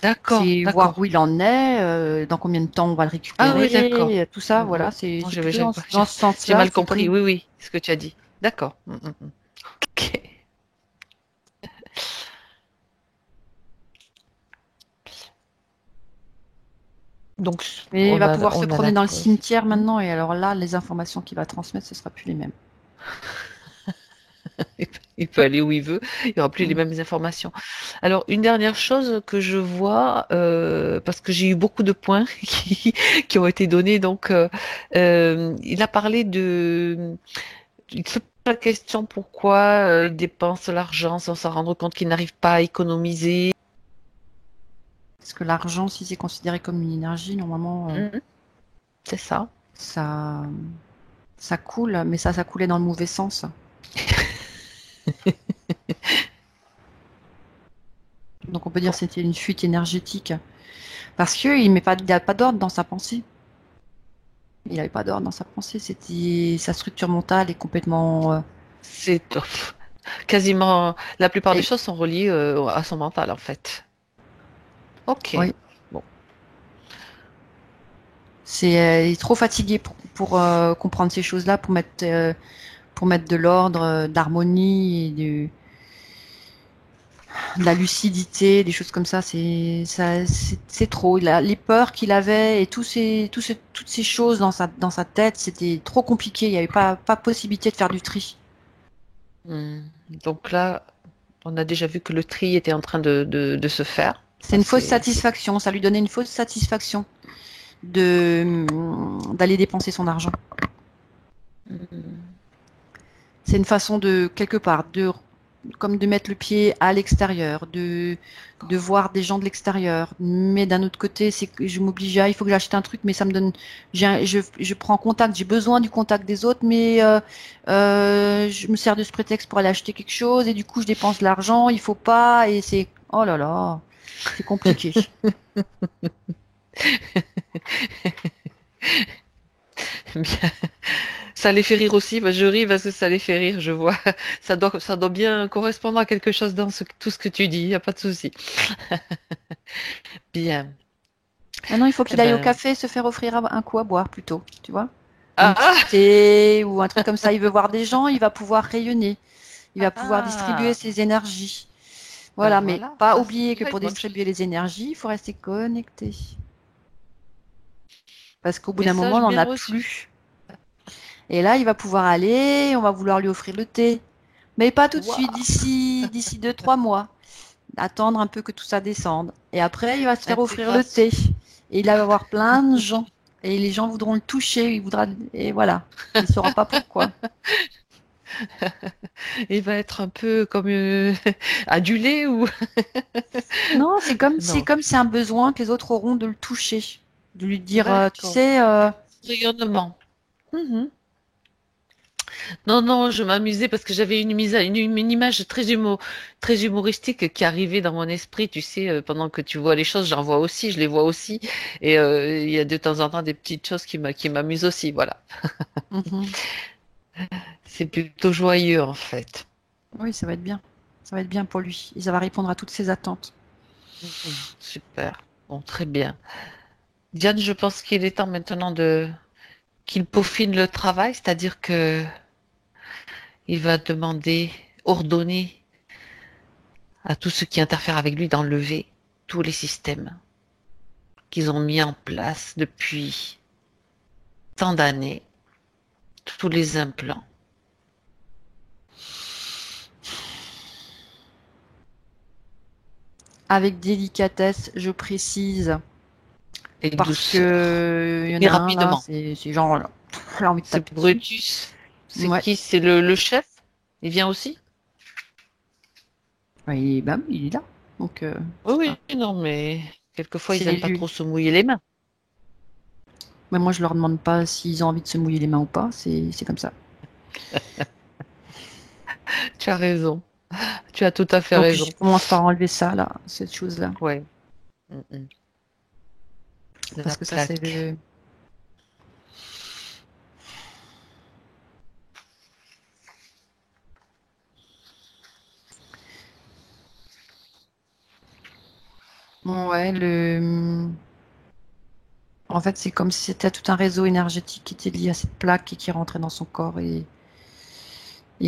d'accord, c'est voir où d'accord. il en est, dans combien de temps on va le Ah oui, d'accord. récupérer, tout ça, Mm, mm. voilà, Non, c'est plutôt dans ce j'ai sens-là. mal C'est compris. comme Oui, oui, ce que tu as dit. D'accord. Ok. Donc, mais il va pouvoir se on a promener la dans le cause. cimetière Hmm. maintenant, et alors là, les informations qu'il va transmettre, ce sera plus les mêmes. Il peut aller où il veut. Il n'y aura plus les Mm. mêmes informations. Alors, une dernière chose que je vois, parce que j'ai eu beaucoup de points qui ont été donnés. Donc, il a parlé de. Il se pose la question pourquoi il dépense l'argent sans s'en rendre compte qu'il n'arrive pas à économiser. Parce que l'argent, si c'est considéré comme une énergie, normalement, Mhm. C'est ça. ça, ça coule, mais ça coulait dans le mauvais sens. Donc on peut dire que c'était une fuite énergétique. Parce qu'il n'a pas d'ordre dans sa pensée. Il n'avait pas d'ordre dans sa pensée. C'était sa structure mentale est complètement. C'est quasiment la plupart des Et, choses sont reliées à son mental en fait. Ok. oui, Bon. il est trop fatigué pour comprendre ces choses-là, pour mettre de l'ordre, d'harmonie, de la lucidité, des choses comme ça. C'est trop. Les peurs qu'il avait et toutes ces choses dans sa tête, c'était trop compliqué. Il n'y avait pas possibilité de faire du tri. Hmm. Donc là, on a déjà vu que le tri était en train de se faire. C'est Ça, une fausse c'est... satisfaction. Ça lui donnait une fausse satisfaction d'aller dépenser son argent. Hmm. C'est une façon de quelque part comme de mettre le pied à l'extérieur, de voir des gens de l'extérieur. Mais d'un autre côté, c'est que je m'oblige à, il faut que j'achète un truc, mais ça me donne, je prends contact, j'ai besoin du contact des autres, mais je me sers de ce prétexte pour aller acheter quelque chose et du coup je dépense de l'argent, il faut pas et c'est, oh là là, c'est compliqué. Bien. Ça les fait rire aussi. Bah, je ris parce que ça les fait rire. Je vois. Ça doit bien correspondre à quelque chose dans tout ce que tu dis. Il n'y a pas de souci. Bien. Maintenant, il faut Eh qu'il aille au ben. café se faire offrir un coup à boire plutôt, tu vois. Un petit Ah! thé ou un truc comme ça. Il veut voir des gens, il va pouvoir rayonner. Il va pouvoir distribuer Ah! ses énergies. Ben Voilà, mais voilà. pas Ça, oublier ce que serait une pour bonne chose. distribuer les énergies, il faut rester connecté. Parce qu'au bout d'un moment, on Message n'en bien a reçu. plus. Et là, il va pouvoir aller, on va vouloir lui offrir le thé. Mais pas tout de suite, Waouh! d'ici 2, 3 mois. Attendre un peu que tout ça descende. Et après, il va se faire offrir le Intégration. thé. Et il va y avoir plein de gens. Et les gens voudront le toucher, et voilà. Il ne saura pas pourquoi. Il va être un peu comme adulé ou Non, non. c'est un besoin que les autres auront de le toucher. De lui dire, tu D'accord. sais, Rayonnement. Mhm. Non, non, je m'amusais parce que j'avais une image très humoristique qui arrivait dans mon esprit, tu sais, pendant que tu vois les choses, j'en vois aussi, je les vois aussi, et il y a de temps en temps des petites choses qui m'amusent aussi, voilà. mhm. C'est plutôt joyeux en fait. Oui, ça va être bien. Ça va être bien pour lui. Et ça va répondre à toutes ses attentes. Mhm. Super. Bon, très bien. Diane, je pense qu'il est temps maintenant de qu'il peaufine le travail, c'est-à-dire que il va demander, ordonner à tout ce qui interfère avec lui d'enlever tous les systèmes qu'ils ont mis en place depuis tant d'années, tous les implants. avec délicatesse, je précise, Et parce douce. que il y en Et a un là, rapidement. c'est genre là, j'ai envie de C'est taper dessus. Brutus. C'est Ouais. qui? C'est le chef? Il vient aussi? Ouais, il est là. Donc, Oui, oui, non, mais quelquefois, c'est ils aiment pas l'élu. trop se mouiller les mains. Mais moi, je leur demande pas s'ils ont envie de se mouiller les mains ou pas. C'est comme ça. Tu as raison. Tu as tout à fait Donc, je raison. commence par enlever ça, là, cette chose-là. Ouais. Mm, mm. La Parce que ça, c'est plaque. le. Ouais, En fait, c'est comme si c'était tout un réseau énergétique qui était lié à cette plaque et qui rentrait dans son corps et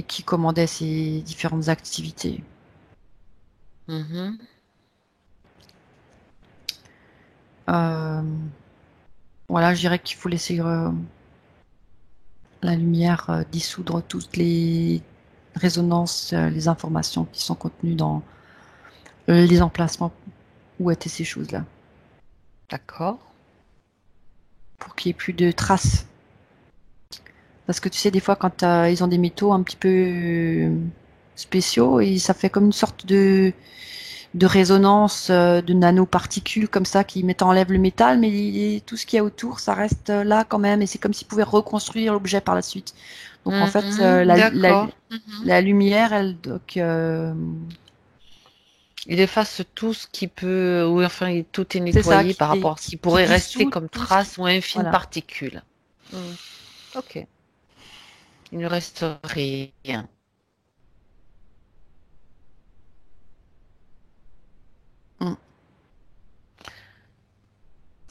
qui commandait ses différentes activités. Mhm. Euh, Voilà, je dirais qu'il faut laisser la lumière dissoudre toutes les résonances, les informations qui sont contenues dans les emplacements où étaient ces choses-là, D'accord. pour qu'il n'y ait plus de traces. Parce que tu sais, des fois, quand ils ont des métaux un petit peu spéciaux, et ça fait comme une sorte de résonance de nanoparticules comme ça qui enlèvent le métal, mais tout ce qu'il y a autour, ça reste là quand même, et c'est comme s'ils pouvaient reconstruire l'objet par la suite. Donc en fait, Mhm. D'accord. Mhm. la lumière, elle, donc, Il efface tout ce qui peut, ou enfin, tout est c'est ça nettoyé par rapport à ce qui qui pourrait rester dissout comme tout ce qui, trace ou infime voilà. particule. Mm. Ok. Il ne reste rien. Mm,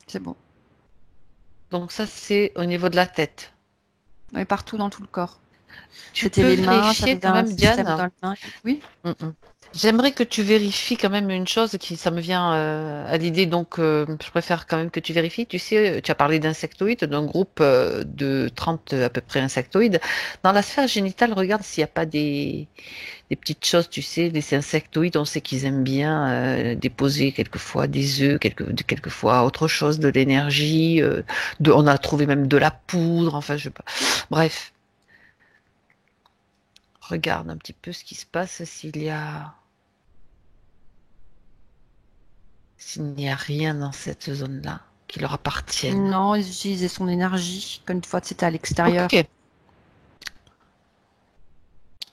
c'est bon. Donc ça, c'est au niveau de la tête. Et partout dans tout le corps. Tu C'était peux les mains, ça vérifier faisait quand un même, système dans Diane. le main. Oui. Mm, mm. J'aimerais que tu vérifies quand même une chose ça me vient à l'idée, donc je préfère quand même que tu vérifies. Tu sais, tu as parlé d'insectoïdes, d'un groupe de 30 à peu près insectoïdes. Dans la sphère génitale, regarde s'il n'y a pas des petites choses, tu sais, les insectoïdes, on sait qu'ils aiment bien déposer quelquefois des œufs, quelquefois autre chose, de l'énergie, on a trouvé même de la poudre, enfin je sais pas. Bref, regarde un petit peu ce qui se passe s'il n'y a rien dans cette zone-là qui leur appartienne. Non, ils utilisaient son énergie. Comme une fois, c'était à l'extérieur. Ok.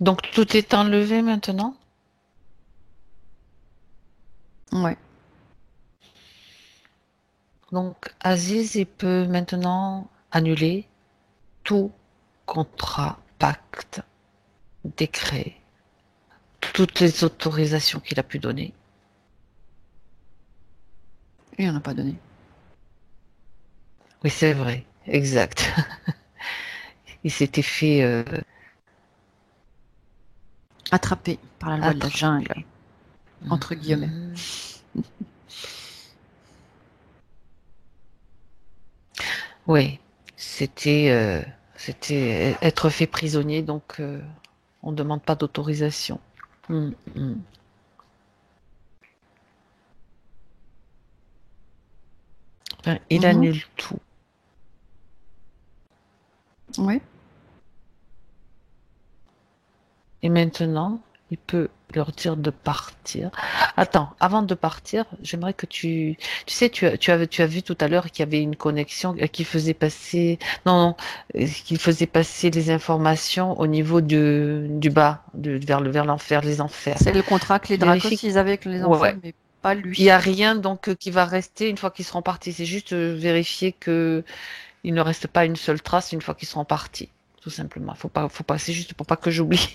Donc tout est enlevé maintenant. Ouais. Donc Aziz, il peut maintenant annuler tout contrat, pacte, décret, toutes les autorisations qu'il a pu donner. Il en a pas donné. Oui, c'est vrai, exact. Il s'était fait Attrapé par la loi de la jungle, attraper. entre guillemets. Mhm. Oui, c'était être fait prisonnier, donc on ne demande pas d'autorisation. Mhm. Enfin, il Mhm. annule tout. Ouais. Et maintenant, il peut leur dire de partir. Attends, avant de partir, j'aimerais que tu sais, tu as vu tout à l'heure qu'il y avait une connexion qui faisait passer, non, non, qui faisait passer les informations au niveau du bas, vers l'enfer, les enfers. C'est le contrat que les Dracos Vérifie. ils avaient avec les enfers, Ouais. mais pas Il n'y a lui. rien donc qui va rester une fois qu'ils seront partis. C'est juste vérifier que il ne reste pas une seule trace une fois qu'ils seront partis. Tout simplement. Faut pas, c'est juste pour pas que j'oublie.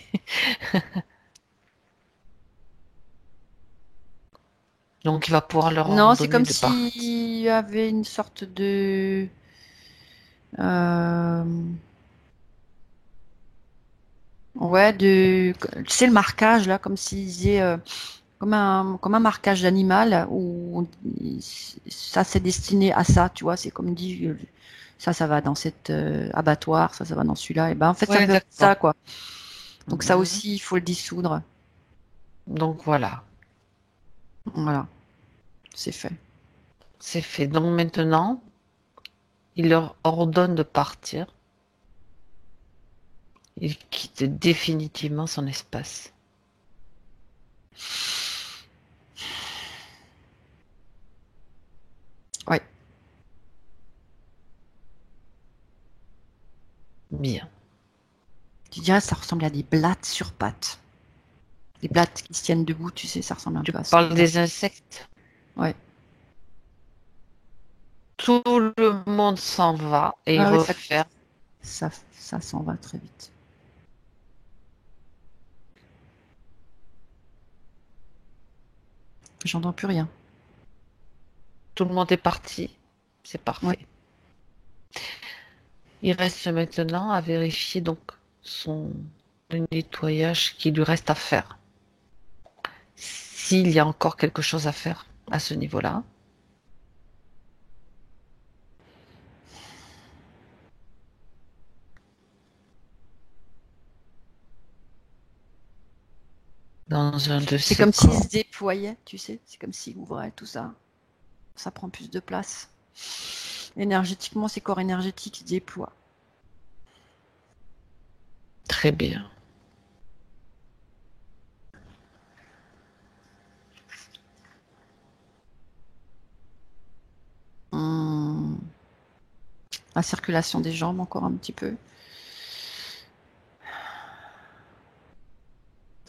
Donc il va pouvoir leur Non, c'est ordonner comme de partir. s'il y avait une sorte de euh, ouais, tu sais, le marquage là, comme s'ils disaient comme un marquage d'animal où ça c'est destiné à ça, tu vois, c'est comme dit ça va dans cet abattoir, ça va dans celui-là, et ben en fait ça Ouais, peut être d'accord. ça quoi. Donc ça Mhm. aussi il faut le dissoudre. Donc voilà. Voilà, c'est fait. C'est fait. Donc maintenant, il leur ordonne de partir. Il quitte définitivement son espace. Ouais. Bien. Tu dirais ça ressemble à des blattes sur pattes. Des blattes qui se tiennent debout, tu sais, ça ressemble un Tu peu à ça. parles des insectes. Ouais. Tout le monde s'en va et il Ah oui, referme. ça s'en va très vite. J'entends plus rien. Tout le monde est parti. C'est parfait. Ouais. Il reste maintenant à vérifier donc le nettoyage qui lui reste à faire. S'il y a encore quelque chose à faire à ce niveau-là. Dans un de C'est ses comme s'il corps. se déployait, tu sais. C'est comme s'il ouvrait tout ça. Ça prend plus de place. Énergétiquement, ces corps énergétiques se déploient. Très bien. La circulation des jambes encore un petit peu.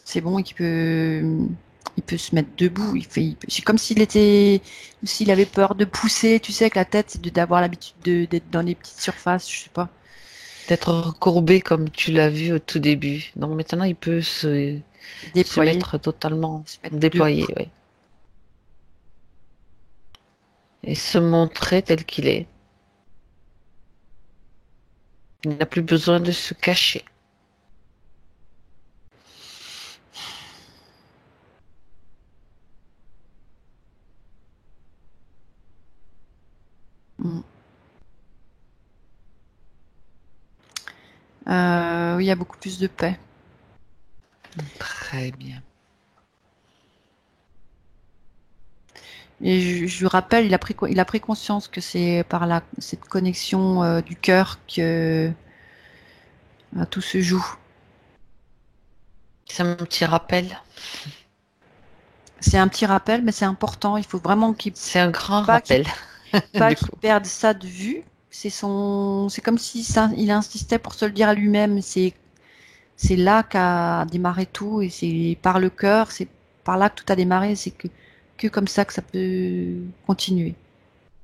C'est bon, il peut se mettre debout. C'est comme s'il avait peur de pousser, tu sais, avec la tête, c'est d'avoir l'habitude d'être dans les petites surfaces, je sais pas. D'être recourbé comme tu l'as vu au tout début. Donc maintenant, il peut se Déployer, mettre totalement se mettre déployé, debout. oui. Et se montrer tel qu'il est. Il n'a plus besoin de se cacher. Mm. Oui, il y a beaucoup plus de paix. Très bien. Et je lui rappelle, il a pris conscience que c'est par cette connexion du cœur que tout se joue. C'est un petit rappel. C'est un petit rappel, mais c'est important. Il faut vraiment C'est un grand pas qu'il rappel. pas Du qu'il coup. perde ça de vue. C'est comme si il insistait pour se le dire à lui-même. C'est là qu'a démarré tout et c'est par le cœur, c'est par là que tout a démarré. C'est que comme ça que ça peut continuer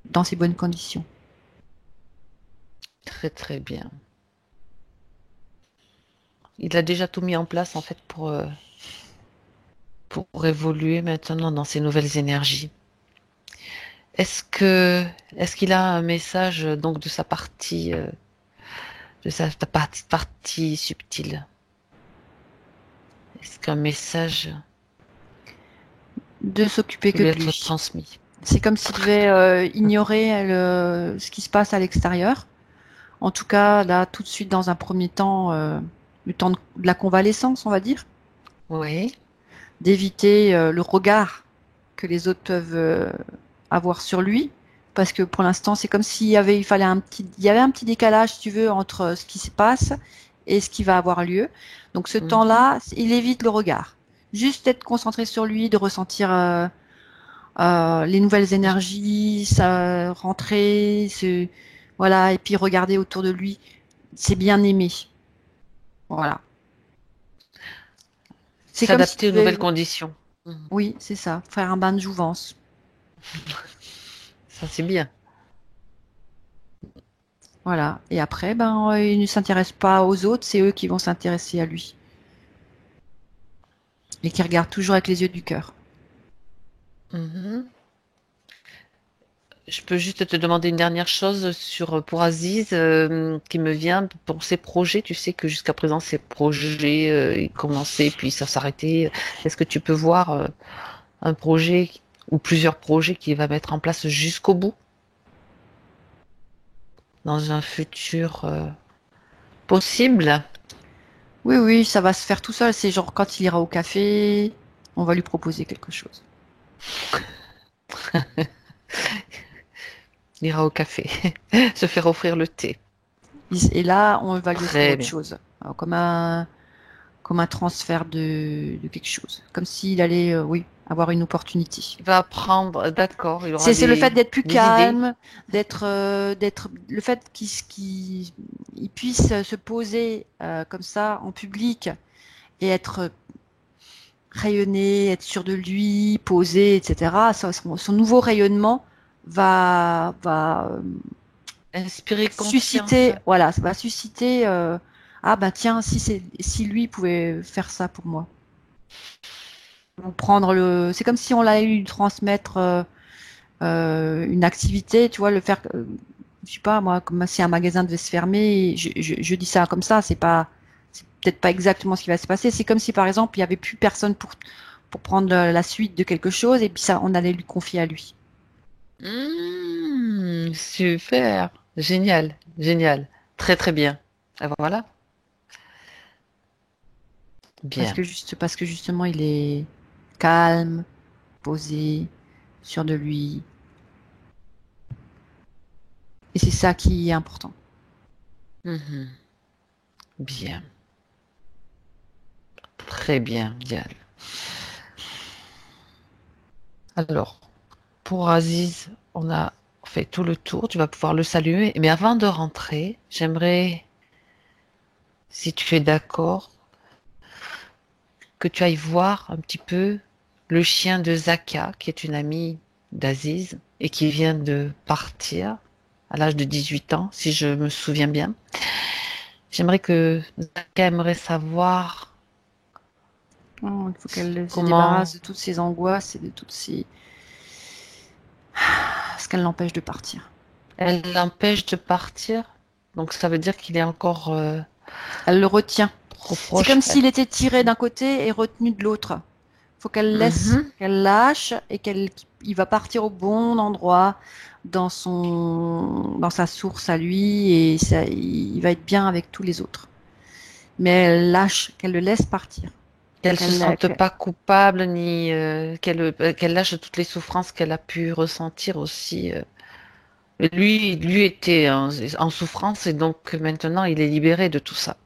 dans ces bonnes conditions. Très très bien. Il a déjà tout mis en place en fait pour évoluer maintenant dans ces nouvelles énergies. Est-ce qu'il a un message donc de sa partie partie subtile? Est-ce qu'un message De s'occuper peut que lui de être lui. transmis? C'est comme s'il devait ignorer ce qui se passe à l'extérieur. En tout cas, là, tout de suite, dans un premier temps, le temps de la convalescence, on va dire, Oui. d'éviter le regard que les autres peuvent avoir sur lui, parce que pour l'instant, c'est comme il y avait un petit décalage, si tu veux, entre ce qui se passe et ce qui va avoir lieu. Donc, ce temps-là, il évite le regard. Juste être concentré sur lui, de ressentir les nouvelles énergies, sa rentrée, voilà, et puis regarder autour de lui, c'est bien aimé. Voilà. C'est comme s'il S'adapter aux nouvelles devait, conditions. Mhm. oui, c'est ça, faire un bain de jouvence. Ça c'est bien. Voilà. Et après, il ne s'intéresse pas aux autres, c'est eux qui vont s'intéresser à lui. Et qui regardent toujours avec les yeux du cœur. Mhm. Je peux juste te demander une dernière chose pour Aziz qui me vient pour ses projets. Tu sais que jusqu'à présent ses projets ils commençaient puis ça s'arrêtait. Est-ce que tu peux voir un projet ou plusieurs projets qu'il va mettre en place jusqu'au bout dans un futur possible? Oui, oui, ça va se faire tout seul. C'est genre quand il ira au café, on va lui proposer quelque chose. Il ira au café, se faire offrir le thé. Et là, on va lui offrir Très autre bien. chose, comme un transfert de quelque chose, comme s'il allait, oui, avoir une opportunité. Il va apprendre, d'accord, il aura C'est le fait d'être plus des idées. calme, d'être le fait il puisse se poser comme ça en public et être rayonné, être sûr de lui, posé, etc. Son nouveau rayonnement va Inspirer confiance. susciter, voilà, ça va susciter. Ah ben tiens, si lui pouvait faire ça pour moi. C'est comme si on l'allait lui transmettre une activité, tu vois, le faire. Je sais pas moi, comme si un magasin devait se fermer. Je dis ça comme ça, c'est peut-être pas exactement ce qui va se passer. C'est comme si par exemple il y avait plus personne pour prendre la suite de quelque chose et puis ça, on allait lui confier à lui. Super, génial, génial, très très bien. Ah, voilà, bien. Parce que justement il est calme, posé, sûr de lui. Et c'est ça qui est important. Mhm. Bien, très bien, Diane. Alors, pour Aziz, on a fait tout le tour. Tu vas pouvoir le saluer. Mais avant de rentrer, j'aimerais, si tu es d'accord, que tu ailles voir un petit peu le chien de Zaka, qui est une amie d'Aziz et qui vient de partir à l'âge de 18 ans, si je me souviens bien. J'aimerais que Zaka aimerait savoir Oh, il faut qu'elle se comment débarrasse de toutes ces angoisses et de ce qu'elle l'empêche de partir. elle l'empêche de partir. Donc ça veut dire qu'il est encore Elle le retient. trop C'est proche. comme s'il était tiré d'un côté et retenu de l'autre. Faut qu'elle laisse, Mhm. qu'elle lâche et il va partir au bon endroit dans sa source à lui et ça, il va être bien avec tous les autres. Mais elle lâche, qu'elle le laisse partir. Qu'elle se Qu'elle, sente que- pas coupable ni qu'elle lâche toutes les souffrances qu'elle a pu ressentir aussi. Lui était en souffrance et donc maintenant il est libéré de tout ça.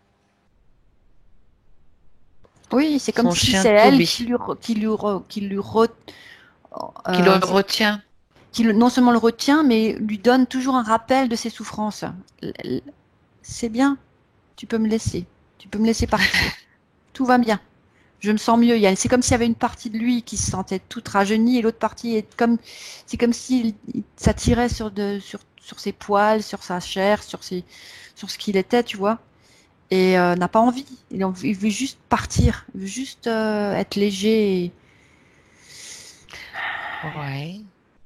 Oui, c'est comme Son si chien c'est elle Toby qui lui re- qui le c'est- retient. non seulement le retient, mais lui donne toujours un rappel de ses souffrances. C'est bien, tu peux me laisser, tu peux me laisser partir. Tout va bien. Je me sens mieux. C'est comme s'il y avait une partie de lui qui se sentait toute rajeunie et l'autre partie c'est comme s'il s'attirait sur ses poils, sur sa chair, sur ce qu'il était, tu vois. Et n'a pas envie. Il veut juste partir. Il veut juste être léger. Ouais.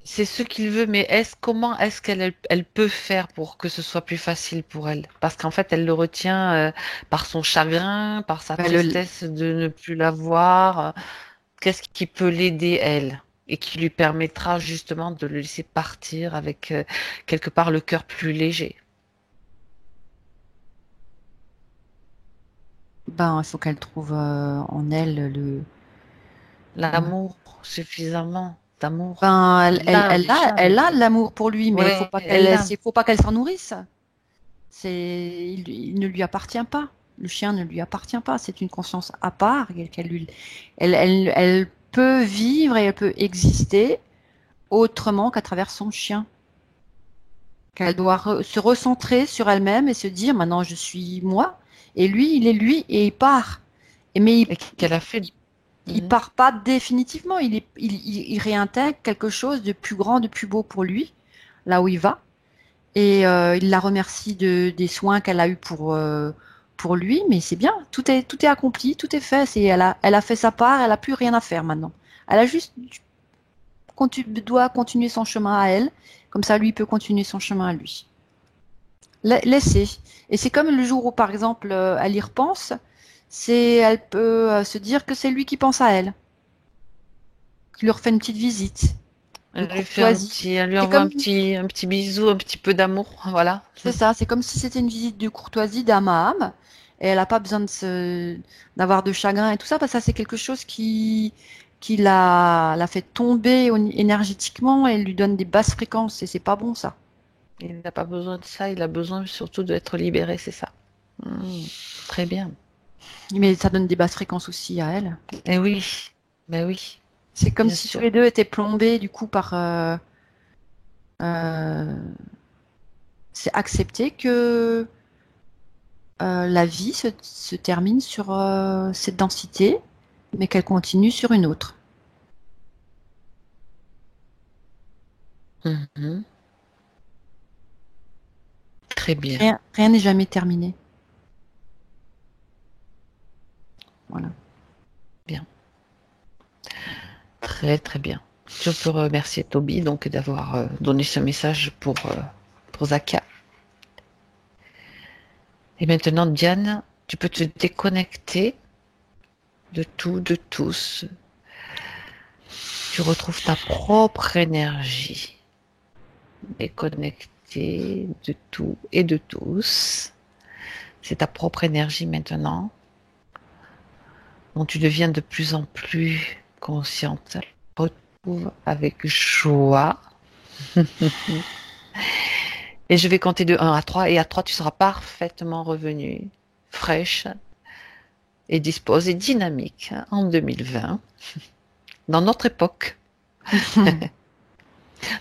C'est ce qu'il veut, mais comment est-ce qu'elle peut faire pour que ce soit plus facile pour elle? Parce qu'en fait, elle le retient par son chagrin, par sa Ben, le, tristesse de ne plus la voir. Qu'est-ce qui peut l'aider, elle, et qui lui permettra justement de le laisser partir avec quelque part le cœur plus léger? ben, il faut qu'elle trouve en elle L'amour, suffisamment d'amour. ben, Elle l'a déjà, elle mais a de l'amour pour lui, mais ouais, elle l'a. faut pas qu'elle s'en nourrisse. Il ne lui appartient pas. Le chien ne lui appartient pas. C'est une conscience à part. Elle peut vivre et elle peut exister autrement qu'à travers son chien. Qu'elle doit se recentrer sur elle-même et se dire maintenant je suis moi et lui il est lui et il part. Mais Et qu'elle a fait. il Mhm. part pas définitivement. Il réintègre quelque chose de plus grand, de plus beau pour lui là où il va. Et il la remercie des soins qu'elle a eus pour lui, mais c'est bien, tout est accompli, tout est fait. Elle a fait sa part, elle a plus rien à faire maintenant. Elle a juste doit continuer son chemin à elle, comme ça lui peut continuer son chemin à lui. Laisser. Et c'est comme le jour où, par exemple, elle y repense, elle peut se dire que c'est lui qui pense à elle, qui lui refait une petite visite de courtoisie. Elle lui C'est envoie comme un petit bisou, un petit peu d'amour, voilà. C'est ça, c'est comme si c'était une visite de courtoisie d'âme à âme. Et elle n'a pas besoin d'avoir de chagrin et tout ça, parce que ça, c'est quelque chose qui l'a fait tomber énergétiquement et lui donne des basses fréquences. Et c'est pas bon, ça. Il n'a pas besoin de ça, il a besoin surtout d'être libéré, c'est ça. Très bien. Mais ça donne des basses fréquences aussi à elle. Eh oui, ben oui. C'est comme Bien si sûr. tous les deux étaient plombés, du coup, par... c'est accepter que la vie se termine sur cette densité, mais qu'elle continue sur une autre. Mhm. Très bien. Rien n'est jamais terminé. Voilà. Bien. Très très bien. Je peux remercier Toby donc d'avoir donné ce message pour Zakia. Et maintenant, Diane, tu peux te déconnecter de tout, de tous. Tu retrouves ta propre énergie. Déconnectée de tout et de tous. C'est ta propre énergie maintenant, dont tu deviens de plus en plus consciente. Retrouve avec joie. Et je vais compter de 1 à 3. Et à 3, tu seras parfaitement revenu, fraîche et disposée et dynamique en 2020, dans notre époque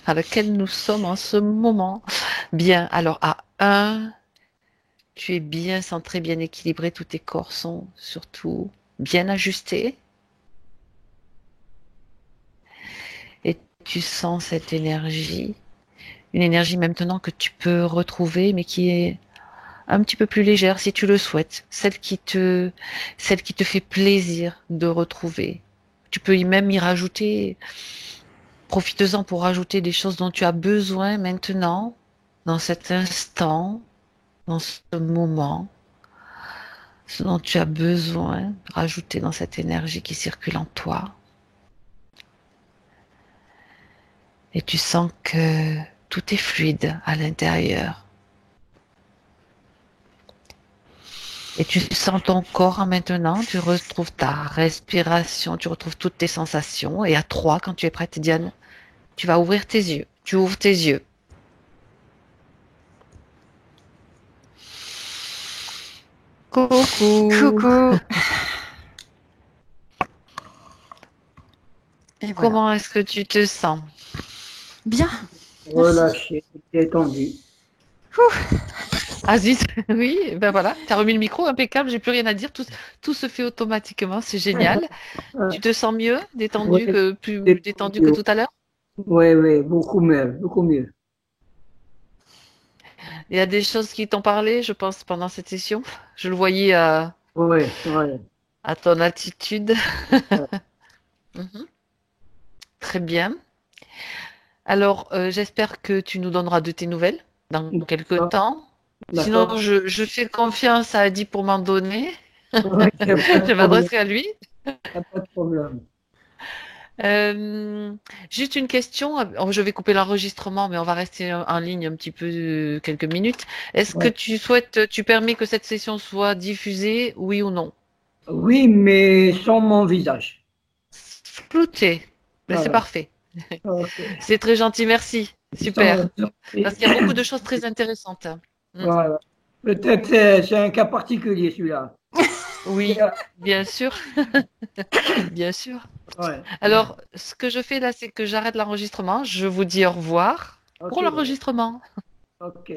à laquelle nous sommes en ce moment. Bien, alors à 1, tu es bien centré, bien équilibré, tous tes corps sont surtout bien ajustés. Et tu sens cette énergie, une énergie maintenant que tu peux retrouver, mais qui est un petit peu plus légère si tu le souhaites, celle qui te fait plaisir de retrouver. Tu peux même y rajouter, profite-en pour rajouter des choses dont tu as besoin maintenant, dans cet instant, dans ce moment, ce dont tu as besoin, rajouter dans cette énergie qui circule en toi. Et tu sens que tout est fluide à l'intérieur. Et tu sens ton corps maintenant, tu retrouves ta respiration, tu retrouves toutes tes sensations. Et à 3, quand tu es prête, Diane, tu vas ouvrir tes yeux. Tu ouvres tes yeux. Coucou. Coucou. Et voilà. Comment est-ce que tu te sens? Bien. Relâché, détendu. Ah zut, oui, ben voilà, tu as remis le micro, impeccable, j'ai plus rien à dire, tout se fait automatiquement, c'est génial. Tu te sens mieux, détendu Oui, plus détendu que détendu. tout à l'heure? Oui, oui, beaucoup mieux, beaucoup mieux. Il y a des choses qui t'ont parlé, je pense, pendant cette session. Je le voyais Oui, oui. à ton attitude. Ouais. Mhm. Très bien. Alors, j'espère que tu nous donneras de tes nouvelles dans quelques D'accord, temps. Sinon, d'accord. je fais confiance à Adi pour m'en donner. Oui, il n'y a pas de Je problème. m'adresserai à lui. Y a pas de problème. Euh, juste une question. Je vais couper l'enregistrement, mais on va rester en ligne un petit peu quelques minutes. Est-ce que Ouais. tu permets que cette session soit diffusée, oui ou non? Oui, mais sans mon visage. Flouté. Ben, c'est Voilà. parfait. Ok. C'est très gentil, merci. Super. Parce qu'il y a beaucoup de choses très intéressantes. Mm. Voilà. Peut-être c'est un cas particulier celui-là. Oui, bien sûr, bien sûr. Ouais. Alors, ce que je fais là, c'est que j'arrête l'enregistrement. Je vous dis au revoir Ok, pour l'enregistrement. ok.